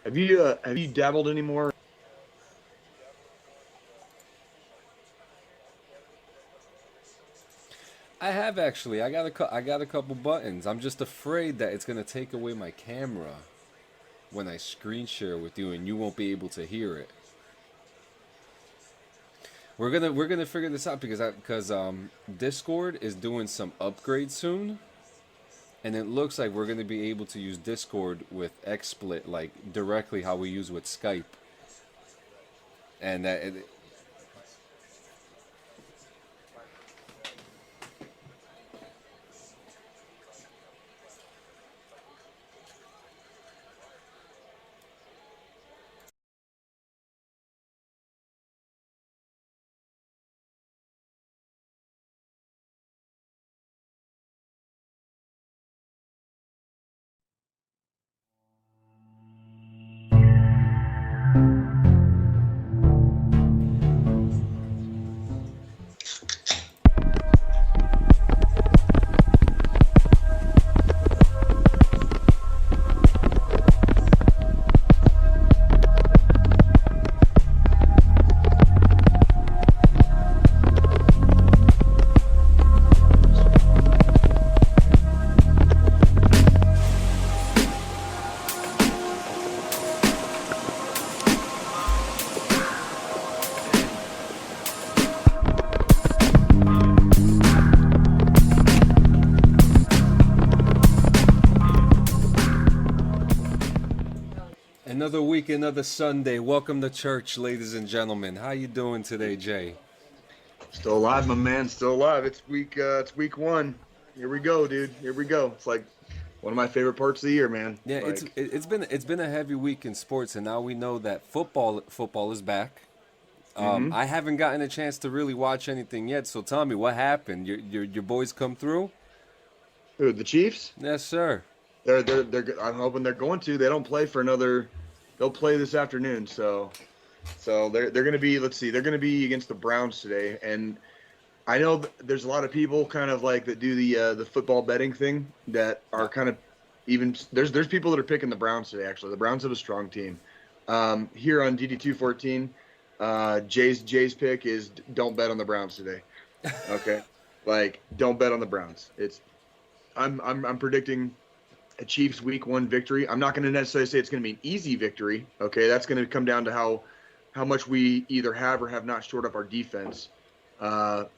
Have you dabbled anymore? I have actually. I got a couple buttons. I'm just afraid that it's gonna take away my camera when I screen share with you, and you won't be able to hear it. We're gonna figure this out because Discord is doing some upgrades soon, and it looks like we're gonna be able to use Discord with XSplit like directly how we use with Skype, and another week, another Sunday. Welcome to church, ladies and gentlemen. How you doing today, Jay? Still alive, my man. Still alive. It's week one. Here we go, dude. Here we go. It's like one of my favorite parts of the year, man. Yeah, Like, it's been a heavy week in sports, and now we know that football is back. hmm I haven't gotten a chance to really watch anything yet, so tell me what happened. Your boys come through? Who, the Chiefs? Yes, sir. I'm hoping they're going to. They don't play for another. They'll play this afternoon, so they're going to be. Let's see. They're going to be against the Browns today, and I know there's a lot of people kind of like that do the football betting thing that are Yeah. kind of even. There's people that are picking the Browns today. Actually, the Browns have a strong team. Here on DD214, Jay's pick is don't bet on the Browns today. Okay, like don't bet on the Browns. I'm predicting a Chiefs Week One victory. I'm not going to necessarily say it's going to be an easy victory. Okay, that's going to come down to how much we either have or have not shored up our defense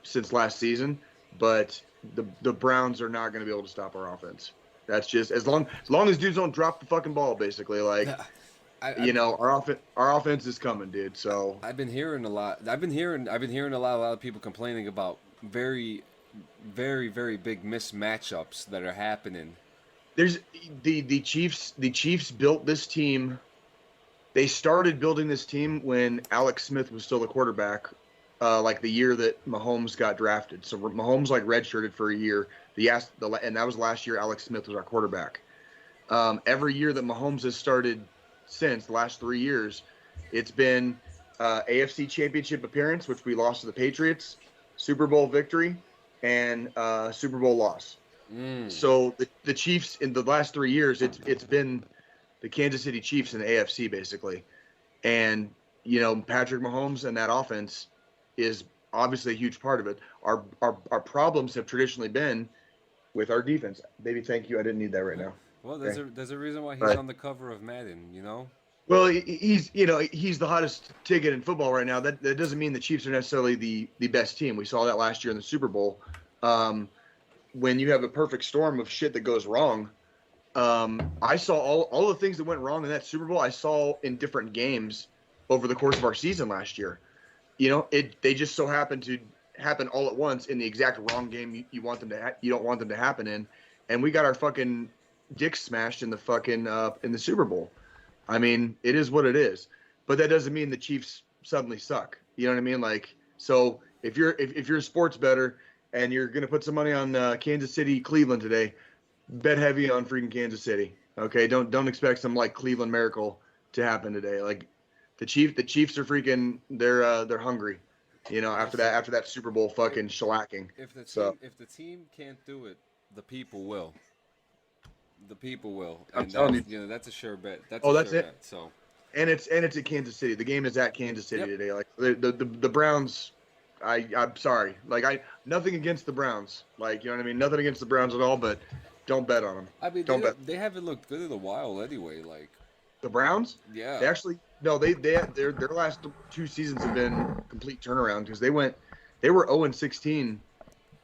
since last season. But the Browns are not going to be able to stop our offense. That's just as long as dudes don't drop the fucking ball. Basically, like I, I our offense is coming, dude. So I've been hearing a lot. I've been hearing a lot of people complaining about very big mismatchups that are happening. there's the Chiefs built this team. They started building this team when Alex Smith was still the quarterback, like the year that Mahomes got drafted. So Mahomes like redshirted for a year. And that was last year. Alex Smith was our quarterback. Every year that Mahomes has started since the last 3 years, it's been AFC Championship appearance, which we lost to the Patriots, Super Bowl victory, and Super Bowl loss. Mm. So the Chiefs in the last 3 years, it's been the Kansas City Chiefs in the AFC basically, and Patrick Mahomes and that offense is obviously a huge part of it. Our problems have traditionally been with our defense. Baby, thank you. I didn't need that right now. Well, Okay, there's a reason why he's but on the cover of Madden. You know. well, he's the hottest ticket in football right now. That doesn't mean the Chiefs are necessarily the best team. We saw that last year in the Super Bowl. Um, when you have a perfect storm of shit that goes wrong, I saw all the things that went wrong in that Super Bowl. I saw in different games over the course of our season last year. They just so happened to happen all at once in the exact wrong game you want them to you don't want them to happen in, and we got our fucking dicks smashed in the fucking in the Super Bowl. I mean, it is what it is, but that doesn't mean the Chiefs suddenly suck. You know what I mean? Like, so if you're a sports better and you're gonna put some money on Kansas City Cleveland today, bet heavy on freaking Kansas City. Okay, don't expect some like Cleveland miracle to happen today. Like the Chiefs are freaking they're hungry. After Listen, that Super Bowl if fucking shellacking. if the So team can't do it, the people will. The people will, I'm and telling that's you. that's a sure bet. That's Oh, a that's sure it. bet. So And it's at Kansas City. The game is at Kansas City yep. today. Like the Browns. I'm sorry. Like I nothing against the Browns. Like you know what I mean. Nothing against the Browns at all. But don't bet on them. I mean, Don't bet. they haven't looked good in a while anyway. Like, The Browns. yeah. They actually no. Their last 2 seasons have been complete turnaround because they were 0-16.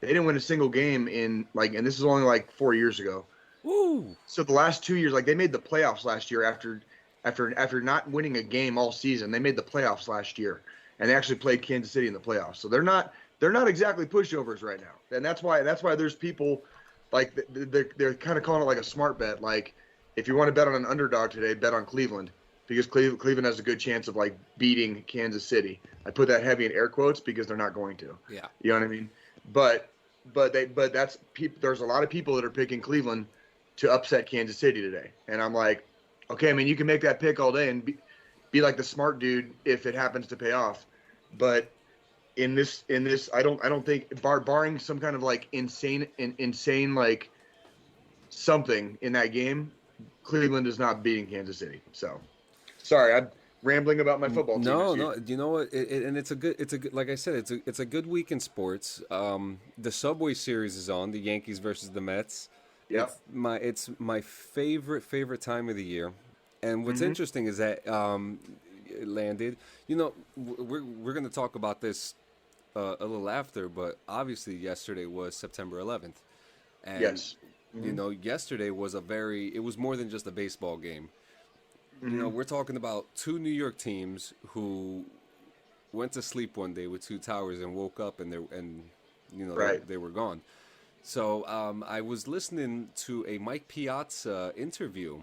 They didn't win a single game in like, and this is only like 4 years ago. Woo! So the last 2 years, like they made the playoffs last year after not winning a game all season. They made the playoffs last year, and they actually played Kansas City in the playoffs. So they're not exactly pushovers right now, and that's why there's people like they're kind of calling it like a smart bet. Like if you want to bet on an underdog today, bet on Cleveland because Cleveland has a good chance of like beating Kansas City. I put that heavy in air quotes because they're not going to. Yeah. You know what I mean? But that's people. There's a lot of people that are picking Cleveland to upset Kansas City today, and I'm like, okay, I mean, you can make that pick all day and be like the smart dude if it happens to pay off, but in this, I don't think barring some kind of like insane like something in that game, Cleveland is not beating Kansas City. So, sorry, I'm rambling about my football team. No, no. You know what? And it's a good. Like I said, it's a good week in sports. The Subway Series is on. The Yankees versus the Mets. Yeah. It's my favorite time of the year. And what's Mm-hmm. interesting is that it landed. We're going to talk about this a little after, but obviously yesterday was September 11th, and Yes. Mm-hmm. yesterday was it was more than just a baseball game. Mm-hmm. We're talking about two New York teams who went to sleep one day with two towers and woke up and Right. they were gone. So I was listening to a Mike Piazza interview.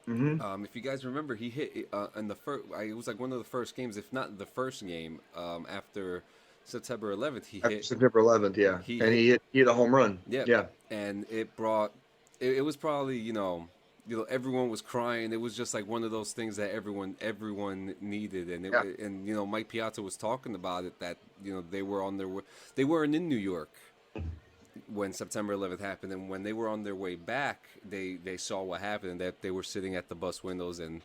Mm-hmm. If you guys remember, he hit in the first. It was like one of the first games, if not the first game, after September 11th. He After hit. September 11th, yeah, He and hit, he hit a home run. yeah, Yeah. and it brought. It was probably everyone was crying. It was just like one of those things that everyone needed, and Yeah. Mike Piazza was talking about it that they were on their way. They weren't in New York when September 11th happened, and when they were on their way back, they saw what happened, and that they were sitting at the bus windows, and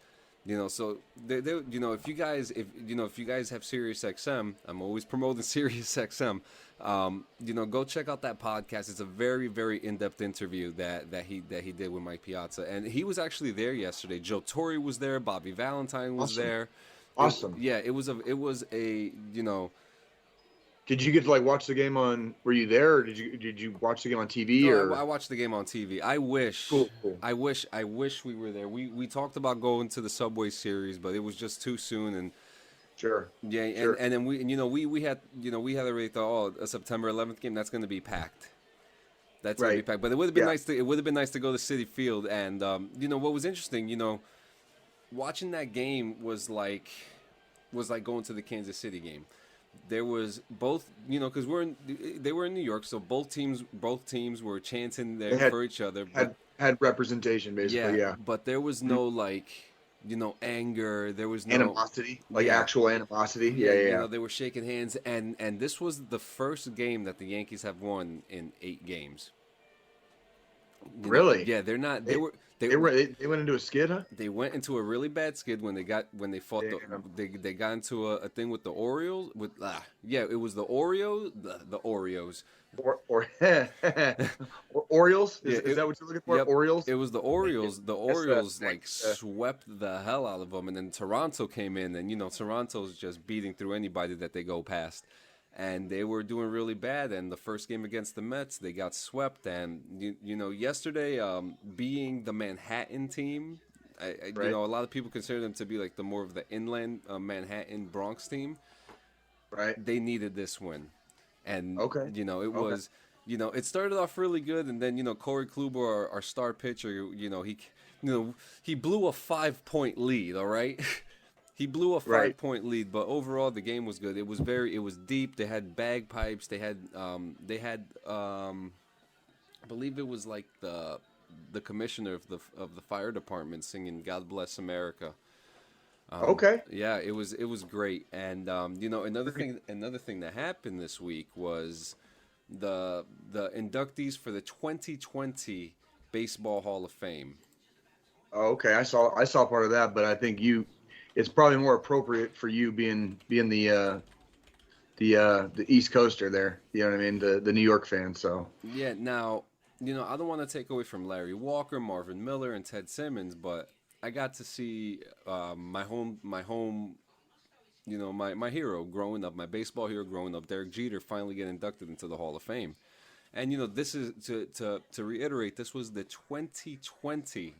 so they if you guys have Sirius XM, I'm always promoting Sirius XM. Go check out that podcast. It's a very very in-depth interview that he did with Mike Piazza, and he was actually there yesterday. Joe Torre was there, Bobby Valentine was Awesome. there. Awesome. It was a Did you get to like watch the game on? Were you there, or did you watch the game on TV? No, Or I watched the game on TV. I wish, Cool. I wish we were there. We talked about going to the Subway Series, but it was just too soon. And Sure. yeah, Sure. and then we had already thought, a September 11th game that's going to be packed. That's going to be Right. packed. But it would have been Yeah. nice to go to Citi Field. And what was interesting, watching that game was like going to the Kansas City game. There was both, because they were in New York, so both teams were chanting there for each other. But Had representation basically. Yeah. but there was no anger. There was no Animosity, like Yeah. actual animosity. Yeah. They were shaking hands, and this was the first game that the Yankees have won in 8 games. Really? Yeah, they're not. They went into a skid, huh? They went into a really bad skid when they fought Damn. they got into a thing with the Orioles it was the Oreos. Or Orioles? Is, Yeah, is that what you're looking for? Yep. Orioles? It was the Orioles. The Yes, Orioles uh, swept the hell out of them, and then Toronto came in, and Toronto's just beating through anybody that they go past, and they were doing really bad. And the first game against the Mets, they got swept. And yesterday, being the Manhattan team, Right. a lot of people consider them to be like the more of the inland Manhattan Bronx team. Right. They needed this win, and Okay. it was. It started off really good, and then Corey Kluber, our star pitcher, he blew a 5-point lead. All right, he blew a 5-point lead, but overall the game was good. It was deep. They had bagpipes. They had I believe it was like the commissioner of the fire department singing "God Bless America." Okay. Yeah, it was great, and another thing that happened this week was the inductees for the 2020 Baseball Hall of Fame. Oh, okay. I saw part of that, but I think it's probably more appropriate for you being the East Coaster there. You know what I mean? The New York fan. So Yeah, now, I don't want to take away from Larry Walker, Marvin Miller, and Ted Simmons, but I got to see my home, my hero growing up, my baseball hero growing up, Derek Jeter, finally get inducted into the Hall of Fame. And this is to reiterate, this was the 2020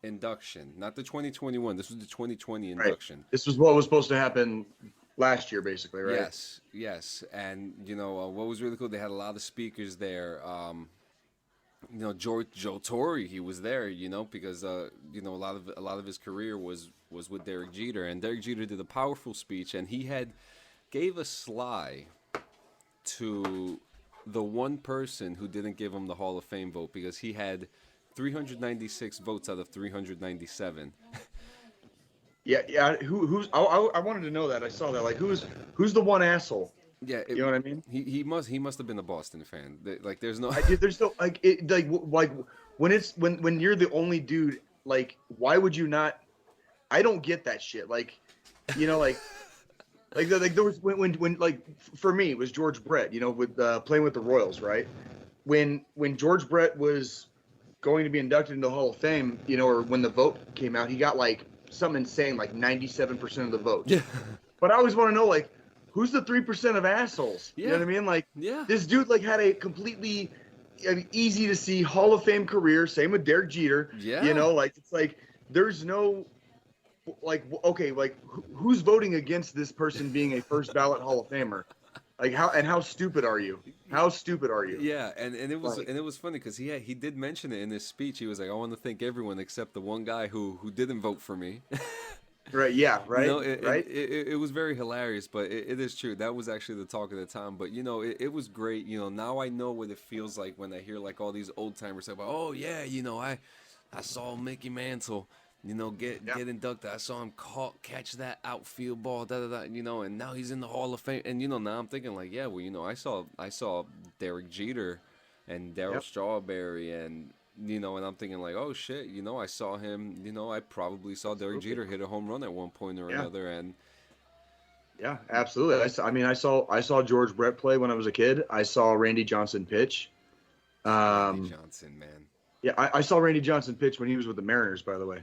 induction, not the 2021. This was the 2020 right. induction. This was what was supposed to happen last year, basically, right? Yes, yes, and what was really cool, they had a lot of speakers there. Joe Torre, he was there, because a lot of his career was with Derek Jeter, and Derek Jeter did a powerful speech, and he gave a sly to the one person who didn't give him the Hall of Fame vote, because he had 396 votes out of 397. Yeah, yeah. I wanted to know that. I saw that. Like, who's the one asshole? Yeah, You know what I mean? he must have been a Boston fan. Like, there's no. There's no like when you're the only dude. Like, why would you not? I don't get that shit. Like, like there was when like for me it was George Brett. With playing with the Royals, right? When George Brett was going to be inducted into the Hall of Fame, or when the vote came out, he got like something insane, like 97% of the vote. Yeah. But I always want to know, like, who's the 3% of assholes? Yeah. You know what I mean? Like, Yeah. This dude like had a completely easy to see Hall of Fame career. Same with Derek Jeter. Yeah. Like it's like there's no like okay, like who's voting against this person being a first ballot Hall of Famer? Like how stupid are you? How stupid are you? Yeah, and it was funny because he did mention it in his speech. He was like, I want to thank everyone except the one guy who didn't vote for me. Right. Yeah. Right. Right. It was very hilarious, but it is true. That was actually the talk of the time. But it was great. Now I know what it feels like when I hear like all these old timers say about, oh yeah, I saw Mickey Mantle, get inducted. I saw him catch that outfield ball, and now he's in the Hall of Fame. And now I'm thinking like, yeah, well, I saw Derek Jeter and Darryl Strawberry and. And I'm thinking like, oh shit, I saw him, I probably saw Derek Jeter hit a home run at one point or another, and yeah, absolutely. I saw George Brett play when I was a kid. I saw Randy Johnson pitch. Randy Johnson, man. Yeah, I saw Randy Johnson pitch when he was with the Mariners, by the way,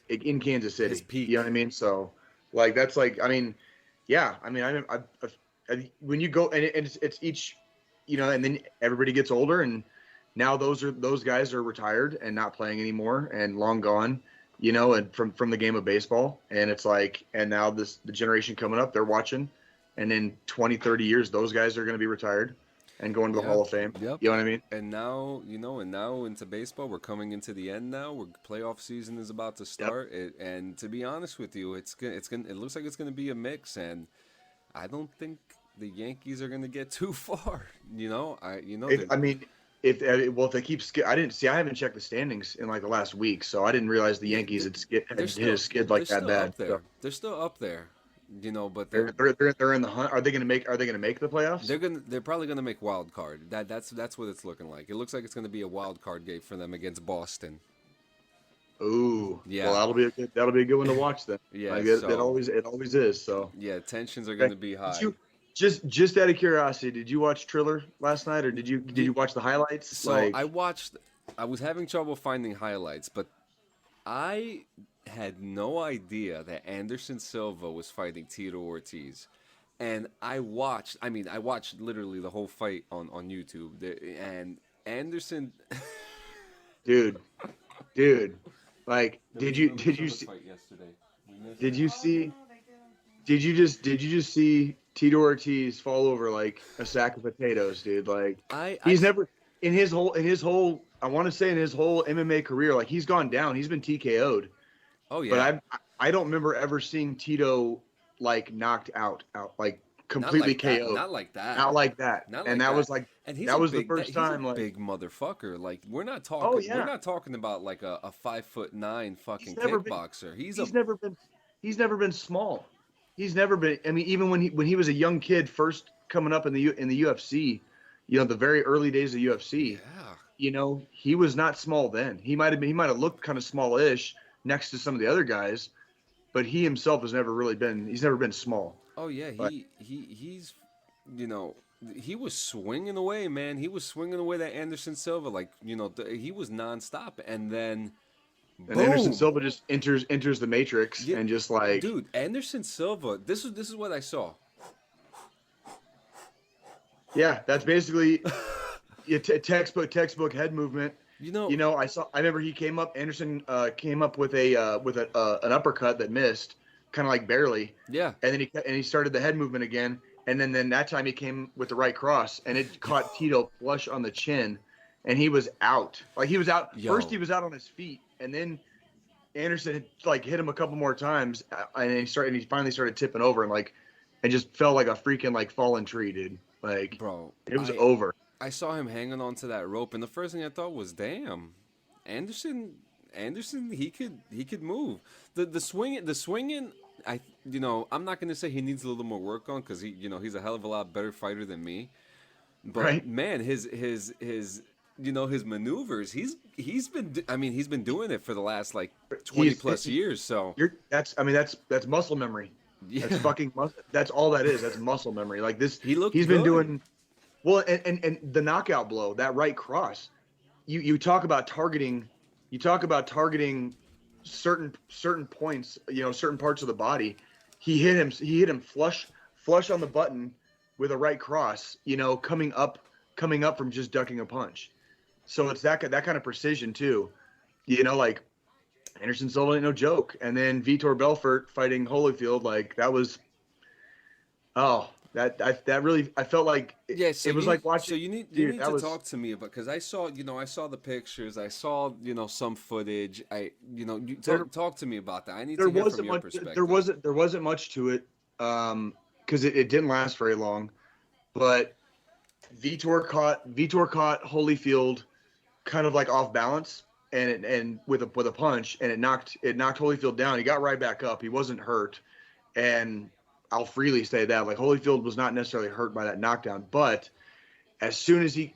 in Kansas City. His peak. You know what I mean? So, like, that's like, yeah. When you go and it's each, and then everybody gets older and. Now those guys are retired and not playing anymore and long gone, and from the game of baseball. And it's like, and now the generation coming up, they're watching, and in 20, 30 years, those guys are going to be retired and going to the Hall of Fame. Yep. You know what I mean? And now, now into baseball, we're coming into the end now. Playoff season is about to start. Yep. And to be honest with you, it looks like it's going to be a mix, and I don't think the Yankees are going to get too far. If they keep I haven't checked the standings in like the last week, so I didn't realize the Yankees had hit a skid like that bad. So. They're still up there, but they're in the hunt. Are they going to make the playoffs? They're probably going to make wild card. That's what it's looking like. It looks like it's going to be a wild card game for them against Boston. Ooh, yeah. Well, that'll be a good one to watch then. Yeah, it always is. So yeah, tensions are going to be high. Just out of curiosity, did you watch Triller last night, or did you watch the highlights? So I was having trouble finding highlights, but I had no idea that Anderson Silva was fighting Tito Ortiz. And I watched literally the whole fight on YouTube. And Anderson Dude. Like, did you see Did you just see Tito Ortiz fall over like a sack of potatoes, dude? Like he's never in his whole I want to say in his whole MMA career, like he's gone down. He's been TKO'd. Oh yeah. But I don't remember ever seeing Tito like knocked out completely KO'd. Not like that. That was the first time. He's a big motherfucker. Like we're not talking. We're not talking about like a 5'9" fucking kickboxer. He's never been small. He's never been. I mean, even when he was a young kid, first coming up in the UFC, the very early days of UFC. he was not small then. He might have looked kind of smallish next to some of the other guys, but he himself has never really been. He's never been small. Oh yeah, But he's he was swinging away, man. He was swinging away that Anderson Silva he was nonstop, and then and boom. Anderson Silva just enters the matrix Yeah, and just like dude, Anderson Silva. This is what I saw. yeah, that's basically textbook head movement. I remember he came up. Anderson came up with an uppercut that missed, kind of like barely. Yeah. And then he started the head movement again, and then that time he came with the right cross, and it caught Tito flush on the chin, and he was out. Like he was out. Yo. First he was out on his feet, and then Anderson hit him a couple more times, and he finally started tipping over and just fell like a freaking fallen tree, dude. Like, bro, it was over. I saw him hanging onto that rope, and the first thing I thought was, "Damn, Anderson, he could move." The swinging. I'm not gonna say he needs a little more work on because he's a hell of a lot better fighter than me. But right? man, his maneuvers. He's been doing it for the last 20 plus years. So that's muscle memory. Yeah. That's fucking that's all that is. That's muscle memory. Like this, He's been good. doing well, and the knockout blow, that right cross. You talk about targeting. You talk about targeting certain points. Certain parts of the body. He hit him flush on the button with a right cross. Coming up from just ducking a punch. So it's that kind of precision too. Anderson Silva ain't no joke. And then Vitor Belfort fighting Holyfield, that was, that really, I felt like it was like watching. So you need to talk to me about, because I saw the pictures, I saw some footage. Talk to me about that. I need to hear from your perspective. There wasn't much to it, because it didn't last very long, but Vitor caught Holyfield kind of off balance. And with a punch, and it knocked Holyfield down. He got right back up. He wasn't hurt, and I'll freely say that Holyfield was not necessarily hurt by that knockdown. But as soon as the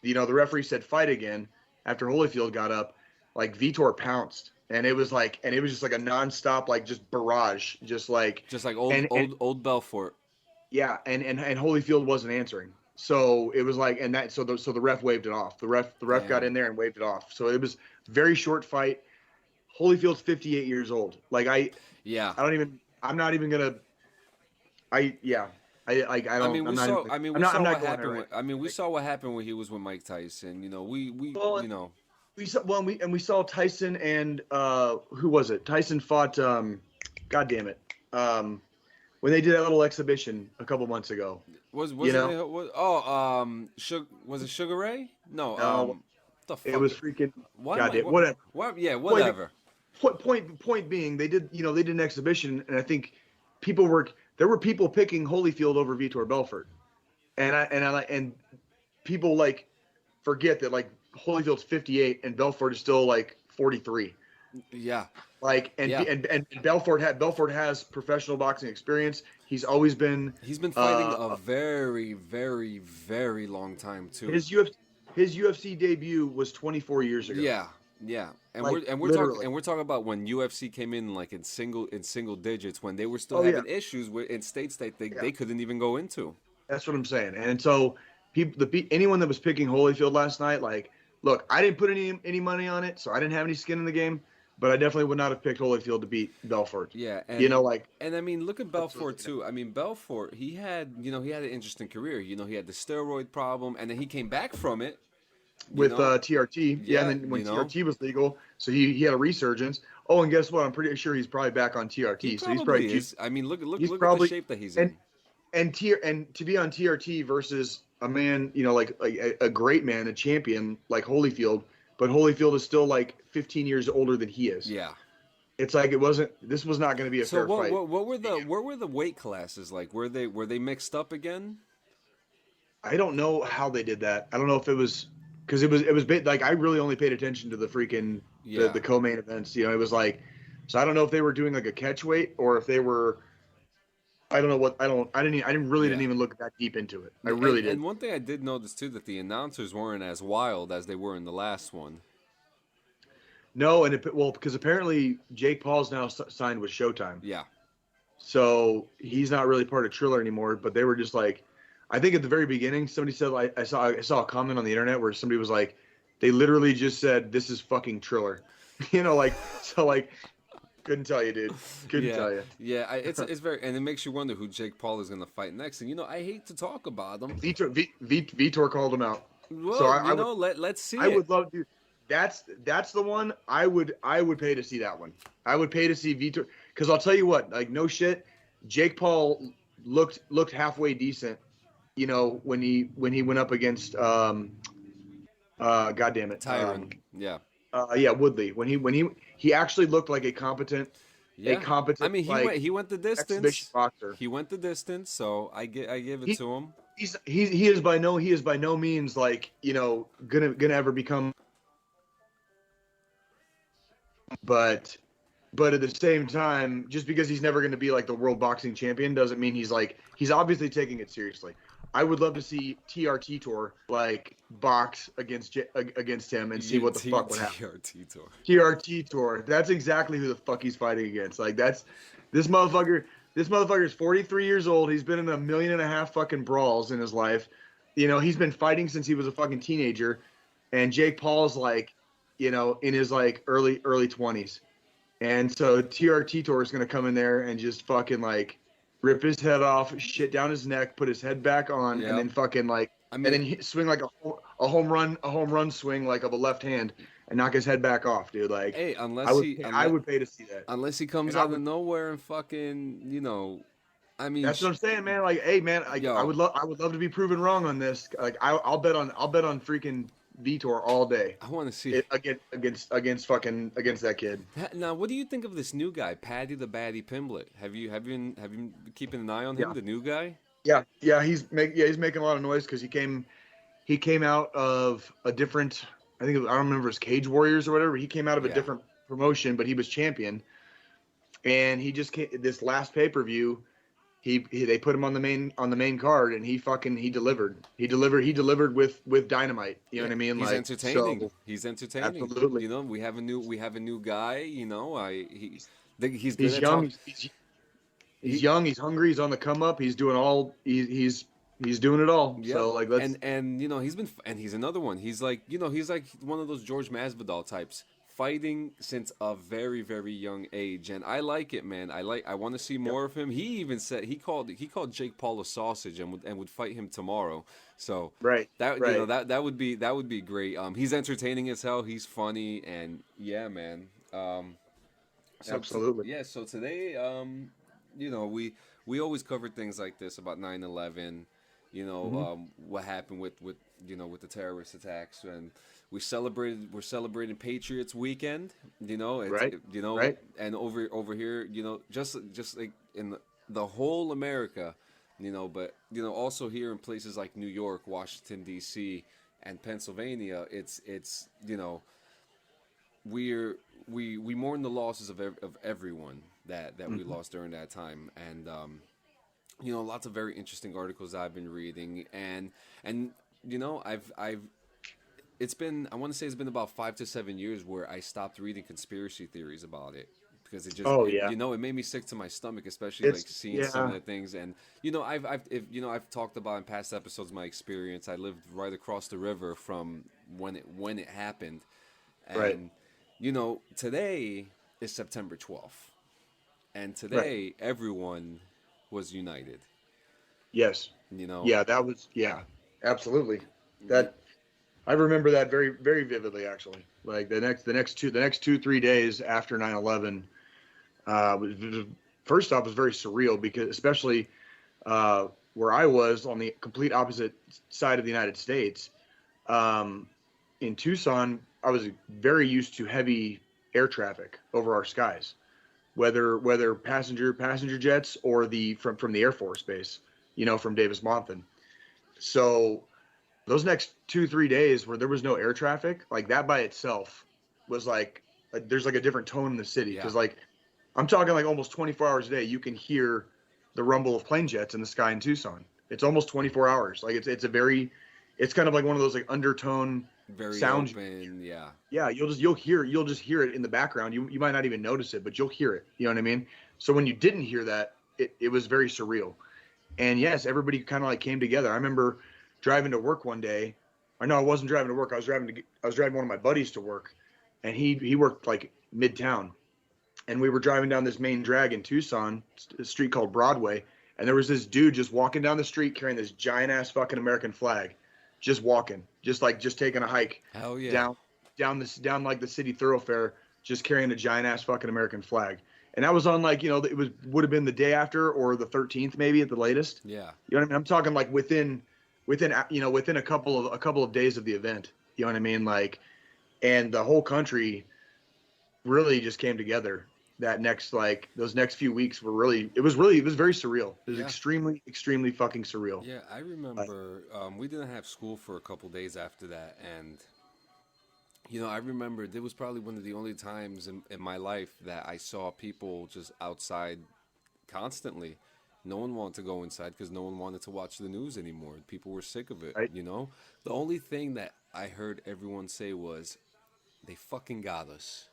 referee said fight again after Holyfield got up, Vitor pounced, and it was just a nonstop just barrage, just like old Belfort. Yeah, and Holyfield wasn't answering. So it was so the ref waved it off. The ref got in there and waved it off. So it was a very short fight. Holyfield's 58 years old. I'm not even gonna. We saw what happened when he was with Mike Tyson. We saw Tyson and who was it? Tyson fought. God damn it. When they did that little exhibition a couple months ago. Was it Sugar Ray? No. The fuck? It was freaking. Whatever. Whatever. Point being, they did an exhibition, and I think there were people picking Holyfield over Vitor Belfort, and people forget that Holyfield's 58 and Belfort is still 43. Yeah. And Belfort has professional boxing experience. He's been fighting a very, very, very long time too. His UFC debut was 24 years ago. Yeah. And we're talking about when UFC came in in single digits, when they were still having issues in states that they couldn't even go into. That's what I'm saying. And so anyone that was picking Holyfield last night, look, I didn't put any money on it, so I didn't have any skin in the game. But I definitely would not have picked Holyfield to beat Belfort. Yeah, and, and I mean, look at Belfort too. I mean, Belfort, he had an interesting career. He had the steroid problem, and then he came back from it with TRT. Yeah, and then when TRT was legal, so he had a resurgence. Oh, and guess what? I'm pretty sure he's probably back on TRT. He's probably is. I mean, look at the shape that he's in. And to be on TRT versus a man, a great man, a champion like Holyfield. But Holyfield is still 15 years older than he is. Yeah, it's this was not going to be a fair fight. What were the weight classes like? Were they mixed up again? I don't know how they did that. I don't know if it was because it was I really only paid attention to the freaking the co-main events. It was so I don't know if they were doing a catch weight or if they were I don't know what I didn't really Yeah. didn't even look that deep into it. I Yeah, really and did. one thing I did notice too that the announcers weren't as wild as they were in the last one. No, and well, because apparently Jake Paul's now signed with Showtime, Yeah. so he's not really part of Triller anymore. But they were just like, I think at the very beginning, somebody said I saw a comment on the internet where somebody was like, they literally just said this is fucking Triller, like so like couldn't tell you, dude, couldn't Yeah, tell you. yeah, it's very, and it makes you wonder who Jake Paul is going to fight next. And I hate to talk about him. Vitor called him out, so Well, let's see I it. would love to. That's the one I would pay to see that one. I would pay to see Vitor because I'll tell you what, like no shit, Jake Paul looked halfway decent, when he went up against God damn it, Tyron, yeah, yeah, Woodley when he actually looked like a competent yeah. I mean, like he went the exhibition distance. boxer. He went the distance, so I give it He to him. he is by no means like gonna ever become, but at the same time, just because he's never going to be like the world boxing champion doesn't mean he's obviously taking it seriously. I would love to see TRT Tour like box against him and see what the fuck would happen. TRT tour. TRT Tour. That's exactly who the fuck he's fighting against. Like that's this motherfucker. This motherfucker is 43 years old. He's been in 1.5 million fucking brawls in his life. He's been fighting since he was a fucking teenager, and Jake Paul's like, in his like early 20s. And so TRT Tour is going to come in there and just fucking like rip his head off, shit down his neck, put his head back on, Yep. and then fucking like, I mean, and then swing like a home run swing like of a left hand and knock his head back off, dude. Like, hey, I would pay to see that. unless he comes And out of nowhere and fucking, I mean, That's what I'm saying, man. Like, hey, man, Yo. I would love to be proven wrong on this. Like, I'll bet on freaking Vitor all day. I want to see Against that kid. Now, what do you think of this new guy, Paddy the Baddy Pimblett? Have you been keeping an eye on him, Yeah. the new guy? Yeah, he's making a lot of noise because he came out of a different, I don't remember, his Cage Warriors or whatever. He came out of a Yeah. different promotion, but he was champion, and he just came, this last pay-per-view. They put him on the main card, and he delivered. He delivered with dynamite. You know what I mean? He's like, entertaining. so, He's entertaining. absolutely. We have a new guy. He's good He's at young. talk- He's young. He's hungry. He's on the come up. He's doing all. He's doing it all. Yep. So like, let's. and he's another one. He's like one of those George Masvidal types, fighting since a very, very young age, and I like it, man. I want to see more of him. He even said he called Jake Paul a sausage and would fight him tomorrow. So Right. that would be great. He's entertaining as hell. He's funny, and yeah, man. Absolutely. Yeah. So today, we always cover things like this about 9/11. What happened with the terrorist attacks, and we're celebrating Patriots weekend, Right. Right. and over here, just like in the whole America, but also here in places like New York, Washington D.C., and Pennsylvania, it's we mourn the losses of everyone that we lost during that time, and lots of very interesting articles I've been reading, and I've it's been, I want to say it's been about 5 to 7 years where I stopped reading conspiracy theories about it, because it just it made me sick to my stomach, especially like seeing some of the things. And I've talked about in past episodes my experience. I lived right across the river from when it happened, and today is September 12th, and today everyone was united. Yes. Yeah, that was absolutely. That I remember that very, very vividly, actually. Like the next 2-3 days after 9/11, first off was very surreal, because especially where I was on the complete opposite side of the United States, in Tucson, I was very used to heavy air traffic over our skies, whether passenger jets or from the Air Force Base, from Davis-Monthan. So those next 2-3 days where there was no air traffic, like that by itself was like, there's like a different tone in the city, because like I'm talking like almost 24 hours a day, you can hear the rumble of plane jets in the sky in Tucson. It's almost 24 hours. Like it's kind of like one of those like undertone Very sounds. open, yeah. Yeah, you'll just hear it in the background. You might not even notice it, but you'll hear it. You know what I mean? So when you didn't hear that, it was very surreal. And yes, everybody kind of like came together. I remember driving to work one day. Or no, I wasn't driving to work. I was driving one of my buddies to work, and he worked like midtown, and we were driving down this main drag in Tucson, a street called Broadway, and there was this dude just walking down the street carrying this giant ass fucking American flag, just walking, just taking a hike Hell yeah. down like the city thoroughfare, just carrying a giant ass fucking American flag. And that was on like, would have been the day after or the 13th maybe at the latest. Yeah. You know what I mean? I'm talking like within a couple of days of the event. You know what I mean? Like, and the whole country really just came together. Those next few weeks were it was very surreal. It was extremely, extremely fucking surreal. Yeah, I remember we didn't have school for a couple days after that, and I remember it was probably one of the only times in my life that I saw people just outside constantly. No one wanted to go inside because no one wanted to watch the news anymore. People were sick of it, Right. The only thing that I heard everyone say was, they fucking got us,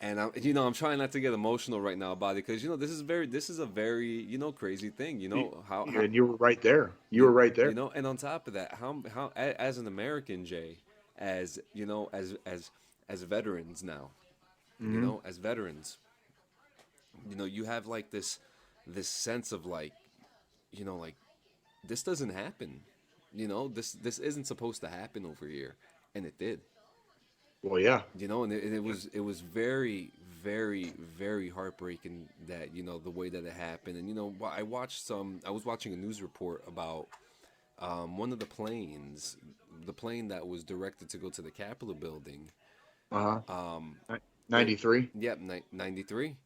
And I'm trying not to get emotional right now about it because this is a very crazy thing. How And you were right there. You were right there. And on top of that, how as an American, Jay, as as veterans now, as veterans, you have like this sense of like this doesn't happen, this isn't supposed to happen over here, and it did. Well, yeah. And it was very, very, very heartbreaking that the way that it happened. And I was watching a news report about one of the planes, the plane that was directed to go to the Capitol building. 93. Yep, 93.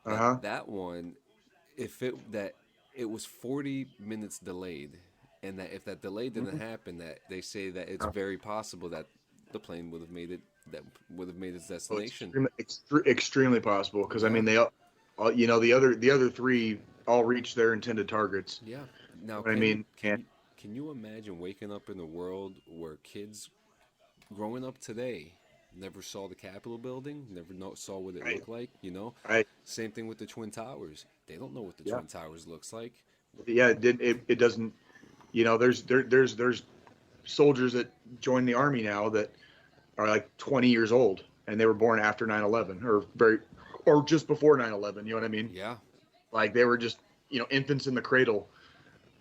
That one, it was 40 minutes delayed, and that if that delay didn't happen, that they say that it's very possible that the plane would have made its destination. Extremely possible because I mean the other three all reached their intended targets. Yeah. Now, can you imagine waking up in a world where kids growing up today never saw the Capitol building, never saw what it looked like, Right. Same thing with the Twin Towers. They don't know what the Twin Towers looks like. Yeah, it doesn't. There's soldiers that join the army now that are like 20 years old and they were born after 9/11 or just before 9/11. You know what I mean? Yeah. Like they were just infants in the cradle.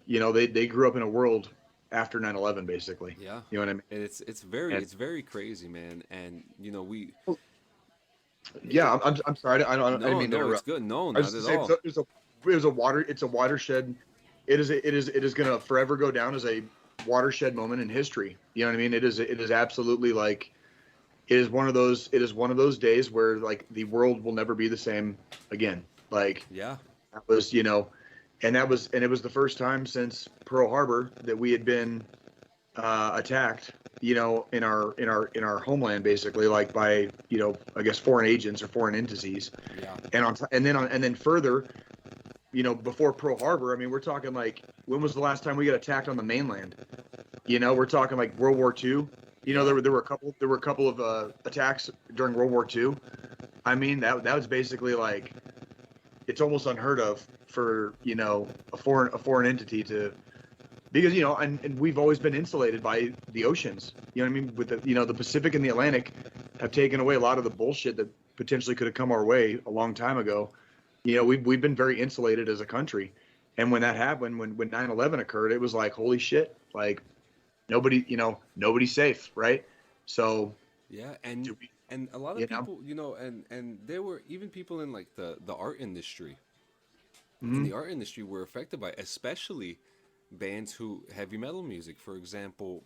They grew up in a world after 9/11 basically. Yeah. You know what I mean? And it's very crazy, man. And we. Yeah, I'm sorry. I didn't mean to No, interrupt. it's good. No, I not was at just saying, all. it's a watershed. It is going to forever go down as a watershed moment in history. You know what I mean? It is absolutely like it is one of those days where like the world will never be the same again. Like Yeah. that was and it was the first time since Pearl Harbor that we had been attacked, in our homeland, basically, like by, I guess foreign agents or foreign entities. Yeah. And then further, before Pearl Harbor, I mean, we're talking like, when was the last time we got attacked on the mainland? We're talking like World War II. There were a couple of attacks during World War II. I mean, that was basically like, it's almost unheard of for a foreign entity to. Because and we've always been insulated by the oceans. You know what I mean? With the Pacific and the Atlantic have taken away a lot of the bullshit that potentially could have come our way a long time ago. We've been very insulated as a country. And when that happened, when 9/11 occurred, it was like, holy shit, like nobody's safe, right? So yeah, and a lot of people, and there were even people in like the art industry. In the art industry were affected by it, especially bands who heavy metal music, for example,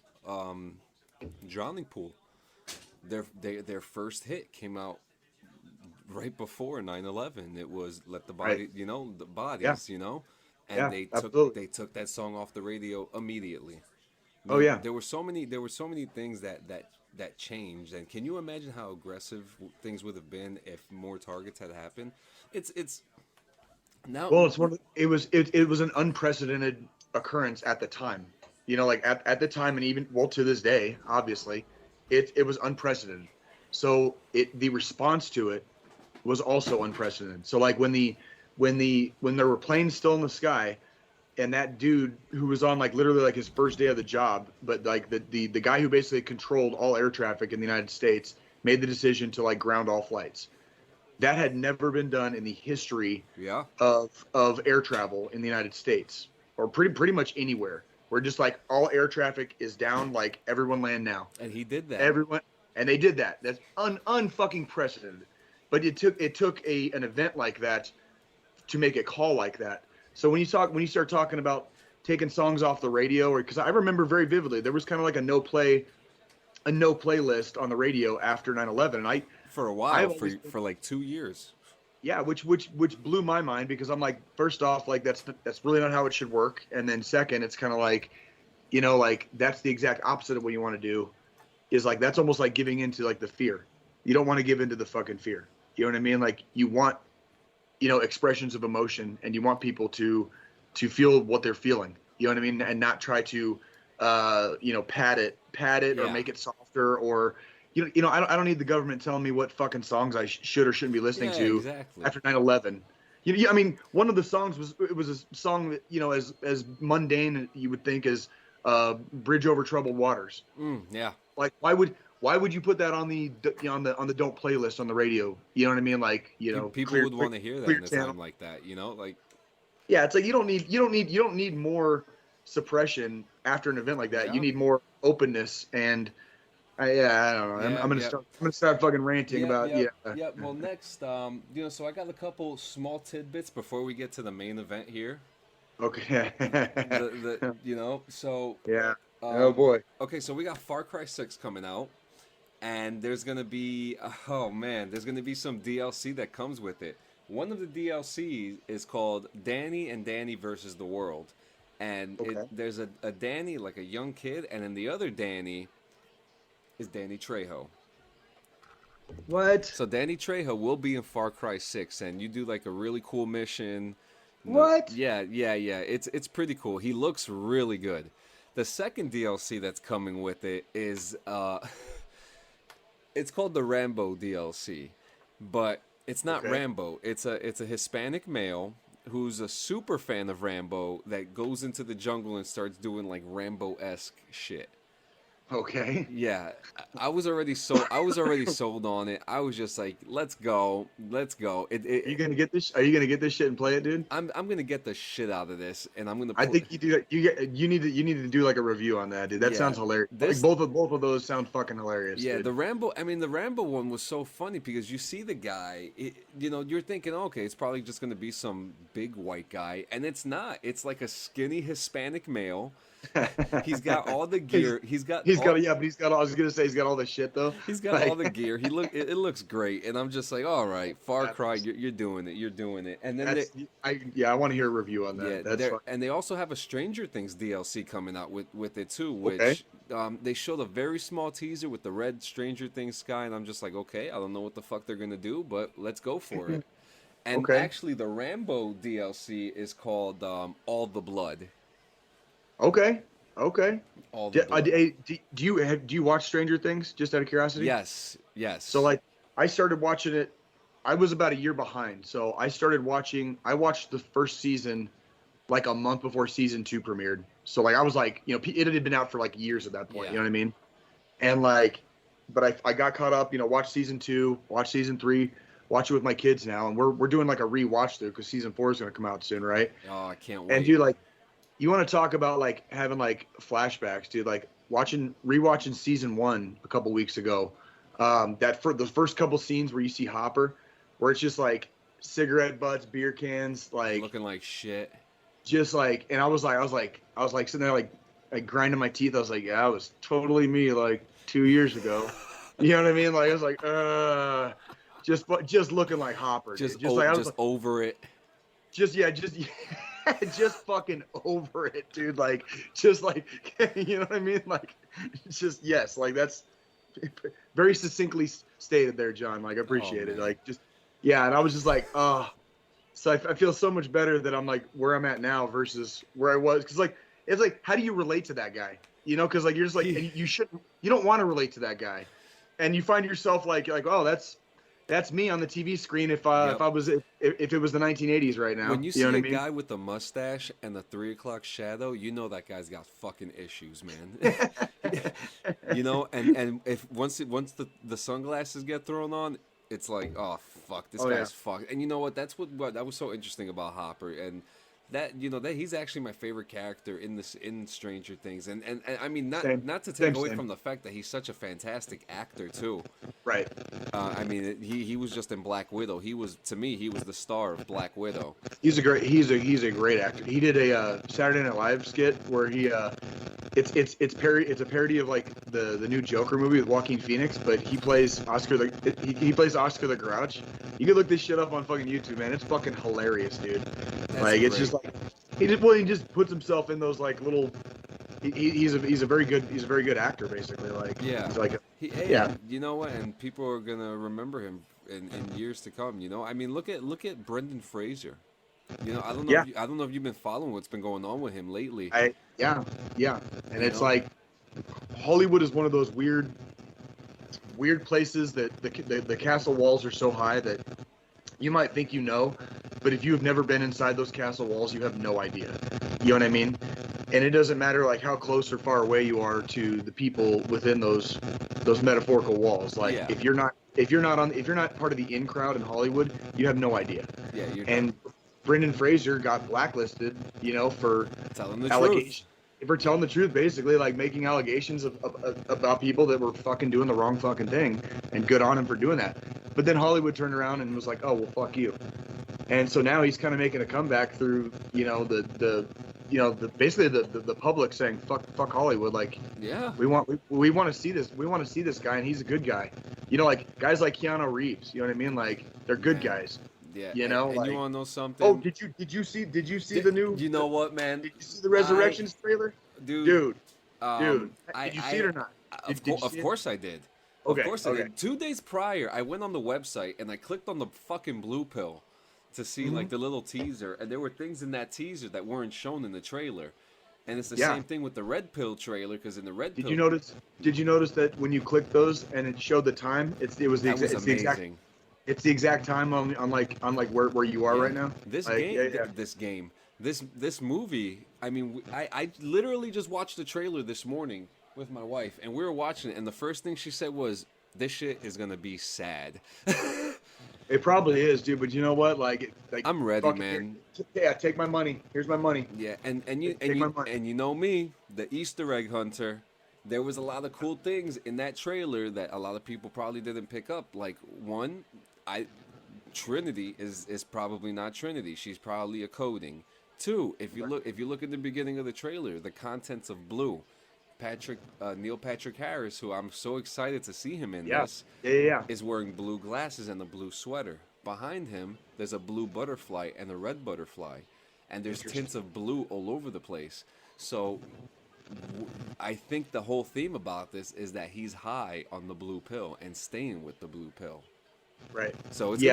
Drowning Pool. Their first hit came out right before 9/11. It was Let the Body, the Bodies, and they took that song off the radio immediately. Oh yeah. There were so many things that changed. And can you imagine how aggressive things would have been if more targets had happened? It's Now, Well, it was an unprecedented occurrence at the time. Like at the time, and even well to this day, obviously, it was unprecedented. So the response to it was also unprecedented. So like when there were planes still in the sky, and that dude who was on like literally like his first day of the job, but like the guy who basically controlled all air traffic in the United States made the decision to like ground all flights. That had never been done in the history yeah, of air travel in the United States, or pretty much anywhere. Where just like all air traffic is down, like everyone land now. and he did that. Everyone, and they did that. That's unfucking precedented. But it took an event like that to make a call like that. So when you start talking about taking songs off the radio, or because I remember very vividly, there was kind of like a no playlist on the radio after 9/11, and For a while, for like 2 years. yeah, which blew my mind, because I'm like, first off, like that's really not how it should work, and then second, it's kind of like, like that's the exact opposite of what you want to do, is like that's almost like giving into like the fear. You don't want to give into the fucking fear. You know what I mean? Like you want, expressions of emotion, and you want people to feel what they're feeling. You know what I mean? And not try to, pad it Yeah. or make it softer, or I don't need the government telling me what fucking songs I should or shouldn't be listening Yeah, to exactly. after 9/11. I mean, one of the songs was a song that, as mundane you would think as Bridge Over Troubled Waters. Yeah. Like why would you put that on the on the don't playlist on the radio? You know what I mean? Like, People would want to hear that in a time like that, like. Yeah, it's like you don't need more suppression after an event like that. Yeah. You need more openness, and I don't know. Yeah, I'm gonna start fucking ranting about Yeah. Well, next, so I got a couple small tidbits before we get to the main event here. Okay. So. Yeah. Oh boy. Okay, so we got Far Cry 6 coming out, and there's gonna be there's gonna be some DLC that comes with it. One of the DLCs is called Danny and Danny versus the World, and there's a Danny, like a young kid, and then the other Danny is Danny Trejo. What? So Danny Trejo will be in Far Cry 6, and you do like a really cool mission. What? Yeah. It's pretty cool. He looks really good. The second DLC that's coming with it is it's called the Rambo DLC, but it's not Rambo. It's a Hispanic male who's a super fan of Rambo that goes into the jungle and starts doing like Rambo-esque shit. Okay. Yeah, I was already sold on it. I was just like, let's go. Are you gonna get this? Are you gonna get this shit and play it, dude? I'm gonna get the shit out of this, and I'm gonna. I think you do. You need to do like a review on that, dude. That sounds hilarious. Like both of those sound fucking hilarious. Yeah, dude. the Rambo one was so funny because you see the guy. You're thinking, okay, it's probably just gonna be some big white guy, and it's not. It's like a skinny Hispanic male. He's got all the gear. He's got all I was gonna say he's got all the shit though. He's got all the gear. It looks great, and I'm just like, all right, Far Cry, you're doing it. And then I want to hear a review on that. Yeah, that's fine. And they also have a Stranger Things DLC coming out with it too, which they showed a very small teaser with the red Stranger Things sky, and I'm just like, okay, I don't know what the fuck they're gonna do, but let's go for it. And actually, the Rambo DLC is called All the Blood. Okay. All the blood. Do you watch Stranger Things, just out of curiosity? Yes. So like I started watching it. I was about a year behind, so I watched the first season like a month before season 2 premiered. So like I was like, it had been out for like years at that point. Yeah. You know what I mean? And like, but I got caught up. Watched season 2, watched season 3, watch it with my kids now, and we're doing like a rewatch through because season 4 is gonna come out soon, right? Oh, I can't wait. And dude, like, you want to talk about like having like flashbacks, dude? Like rewatching season 1 a couple weeks ago. That for the first couple scenes where you see Hopper, where it's just like cigarette butts, beer cans, like looking like shit. Just like, and I was like sitting there like grinding my teeth. I was like, yeah, that was totally me like 2 years ago. You know what I mean? Like I was like, just looking like Hopper. Just like, over it. Just fucking over it, dude. Like, just like, you know what I mean? Like, just, yes, like that's very succinctly stated there, John. Like, I appreciate it. Like, just, yeah. And I was just like, oh, So I feel so much better that I'm like where I'm at now versus where I was. Because like it's like, how do you relate to that guy? You know, because like you're just like, and you don't want to relate to that guy, and you find yourself like oh, that's me on the TV screen if Yep. if it was the 1980s right now. When you You see know what a I mean? guy with the mustache and the 3 o'clock shadow, you know that guy's got fucking issues, man. You know, and if once the sunglasses get thrown on, it's like, oh fuck, this Oh yeah, guy's fucked. And you know what? That's what that was so interesting about Hopper, and that you know that he's actually my favorite character in Stranger Things, and I mean same, not to take same, away same. from the fact that he's such a fantastic actor too. Right. I mean, he was just in Black Widow. He was, to me, he was the star of Black Widow. He's a great actor. He did a Saturday Night Live skit where he it's a parody of like the new Joker movie with Joaquin Phoenix, but he plays he plays Oscar the Grouch. You can look this shit up on fucking YouTube, man. It's fucking hilarious, dude. That's like it's great. just like he just puts himself in those like little. He's a very good actor, basically. Like Yeah. he's like Hey, yeah. you know what? And people are gonna remember him in years to come. You know, I mean, look at Brendan Fraser. You know, I don't know. Yeah. I don't know if you've been following what's been going on with him lately. Yeah, and You it's know? like Hollywood is one of those weird places that the castle walls are so high that you might think you know, but if you have never been inside those castle walls, you have no idea. You know what I mean? And it doesn't matter like how close or far away you are to the people within those metaphorical walls. Like Yeah. if you're not part of the in crowd in Hollywood, you have no idea. Yeah, you're And Brendan Fraser got blacklisted, you know, for telling the allegations. For telling the truth, basically, like making allegations about people that were fucking doing the wrong fucking thing, and good on him for doing that. But then Hollywood turned around and was like, "Oh, well, fuck you," and so now he's kind of making a comeback through, you know, basically the public saying, "Fuck Hollywood," like, Yeah. we want to see this guy, and he's a good guy, you know, like guys like Keanu Reeves, you know what I mean, like they're good Man. guys. Yeah. You know, and like, you want to know something? Oh, did you see the new? You know what, man? Did you see the Resurrections trailer? Dude. Dude, Um, did you see it or not? Did you Of see it? course I did. Okay, Of course I okay. did. 2 days prior, I went on the website and I clicked on the fucking blue pill to see Mm-hmm. like the little teaser, and there were things in that teaser that weren't shown in the trailer. And it's the Yeah. same thing with the red pill trailer, because in the red Did pill, you notice that when you click those and it showed the time, it's the amazing. exact time on where you are Yeah. right now. This Like, game, yeah. this movie. I mean, I literally just watched the trailer this morning with my wife, and we were watching it, and the first thing she said was, "This shit is gonna be sad." It probably is, dude. But you know what? Like I'm ready, fucking man. Yeah, take my money. Here's my money. Yeah, and Take my money. you know me, the Easter egg hunter. There was a lot of cool things in that trailer that a lot of people probably didn't pick up. Like one, Trinity is probably not Trinity. She's probably a coding. Two, if you look at the beginning of the trailer, the contents of Blue, Neil Patrick Harris, who I'm so excited to see him in this, Yeah. is wearing blue glasses and a blue sweater. Behind him, there's a blue butterfly and a red butterfly, and there's tints of blue all over the place. So I think the whole theme about this is that he's high on the blue pill and staying with the blue pill. Right. So it's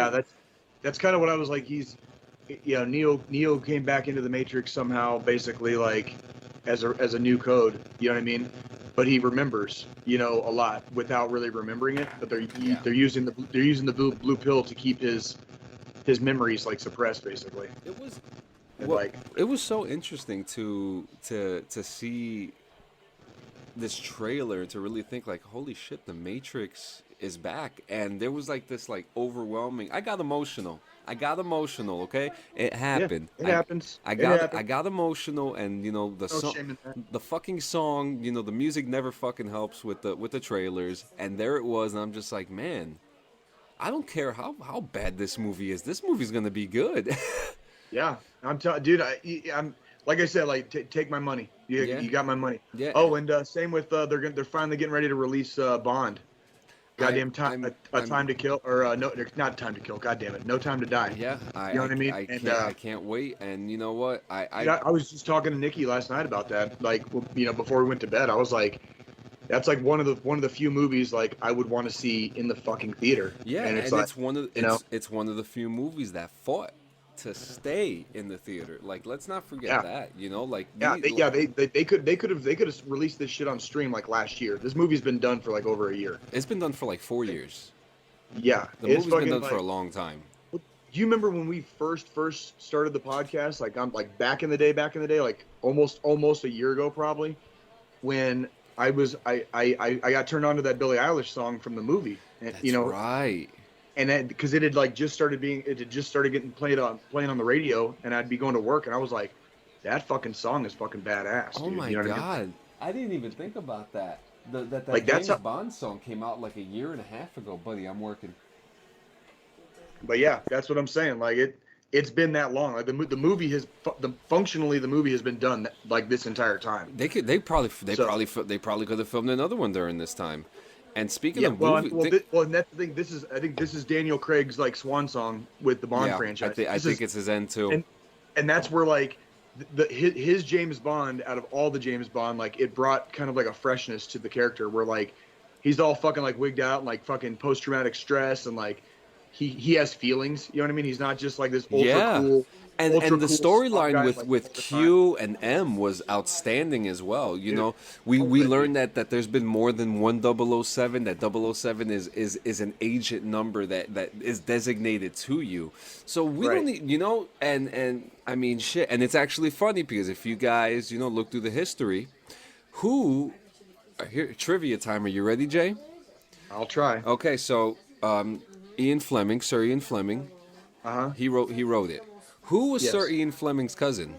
That's kind of what I was like. He's, you know, Neo came back into the Matrix somehow, basically like as a new code. You know what I mean? But he remembers, you know, a lot without really remembering it. But they're using the blue pill to keep his memories like suppressed, basically. It was And, well, like, it was so interesting to see this trailer, to really think like, holy shit, the Matrix is back. And there was like this like overwhelming. I got emotional, okay? It happened. It happens. I It got happened. emotional, and you know the No shame in that. the fucking song, you know, the music never fucking helps with the trailers. And there it was, and I'm just like, man, I don't care how bad this movie is. This movie's gonna be good. Yeah, I'm telling, dude. I'm like I said, like take my money. Yeah. You got my money. Yeah. Oh, and same with they're finally getting ready to release Bond. Goddamn time, Time to Kill, or no, not Time to Kill. God damn it, No Time to Die. Yeah, You know what I mean? I can't wait. And you know what? I was just talking to Nikki last night about that. Like, you know, before we went to bed, I was like, that's like one of the few movies like I would want to see in the fucking theater. Yeah, and it's like, it's one of you know, it's one of the few movies that fought. to stay in the theater. Like, let's not forget Yeah. that. You know, like They could have released this shit on stream like last year. This movie's been done for like over a year. it's been done for like 4 years. Yeah, The it's movie's been fucking done for a long time. Do you remember when we first started the podcast? Like I'm like back in the day, like almost a year ago, probably, when I got turned on to that Billie Eilish song from the movie, and That's right. and because it had just started getting playing on the radio, and I'd be going to work, and I was like, that fucking song is fucking badass. Oh dude. my You know what god, I mean? I didn't even think about that. That Like, James that's Bond song came out like a year and a half ago, buddy. I'm working. But yeah, that's what I'm saying. Like it's been that long. Like the movie has functionally the movie has been done like this entire time. They probably could have filmed another one during this time. And speaking of well, movie, and that's the thing. I think this is Daniel Craig's like swan song with the Bond franchise. I think it's his end too. And that's where like his James Bond, out of all the James Bond, like it brought kind of like a freshness to the character where like he's all fucking like wigged out and like fucking post traumatic stress, and like he has feelings. You know what I mean? He's not just like this ultra cool. And the storyline with like, Q and M was outstanding as well. You know, we learned that there's been more than one 007. That 007 is an agent number that is designated to you. So we don't need, you know, and I mean shit. And it's actually funny because if you guys, you know, look through the history, here trivia time. Are you ready, Jay? I'll try. Okay, so Sir Ian Fleming. He wrote it. Who was Sir Ian Fleming's cousin?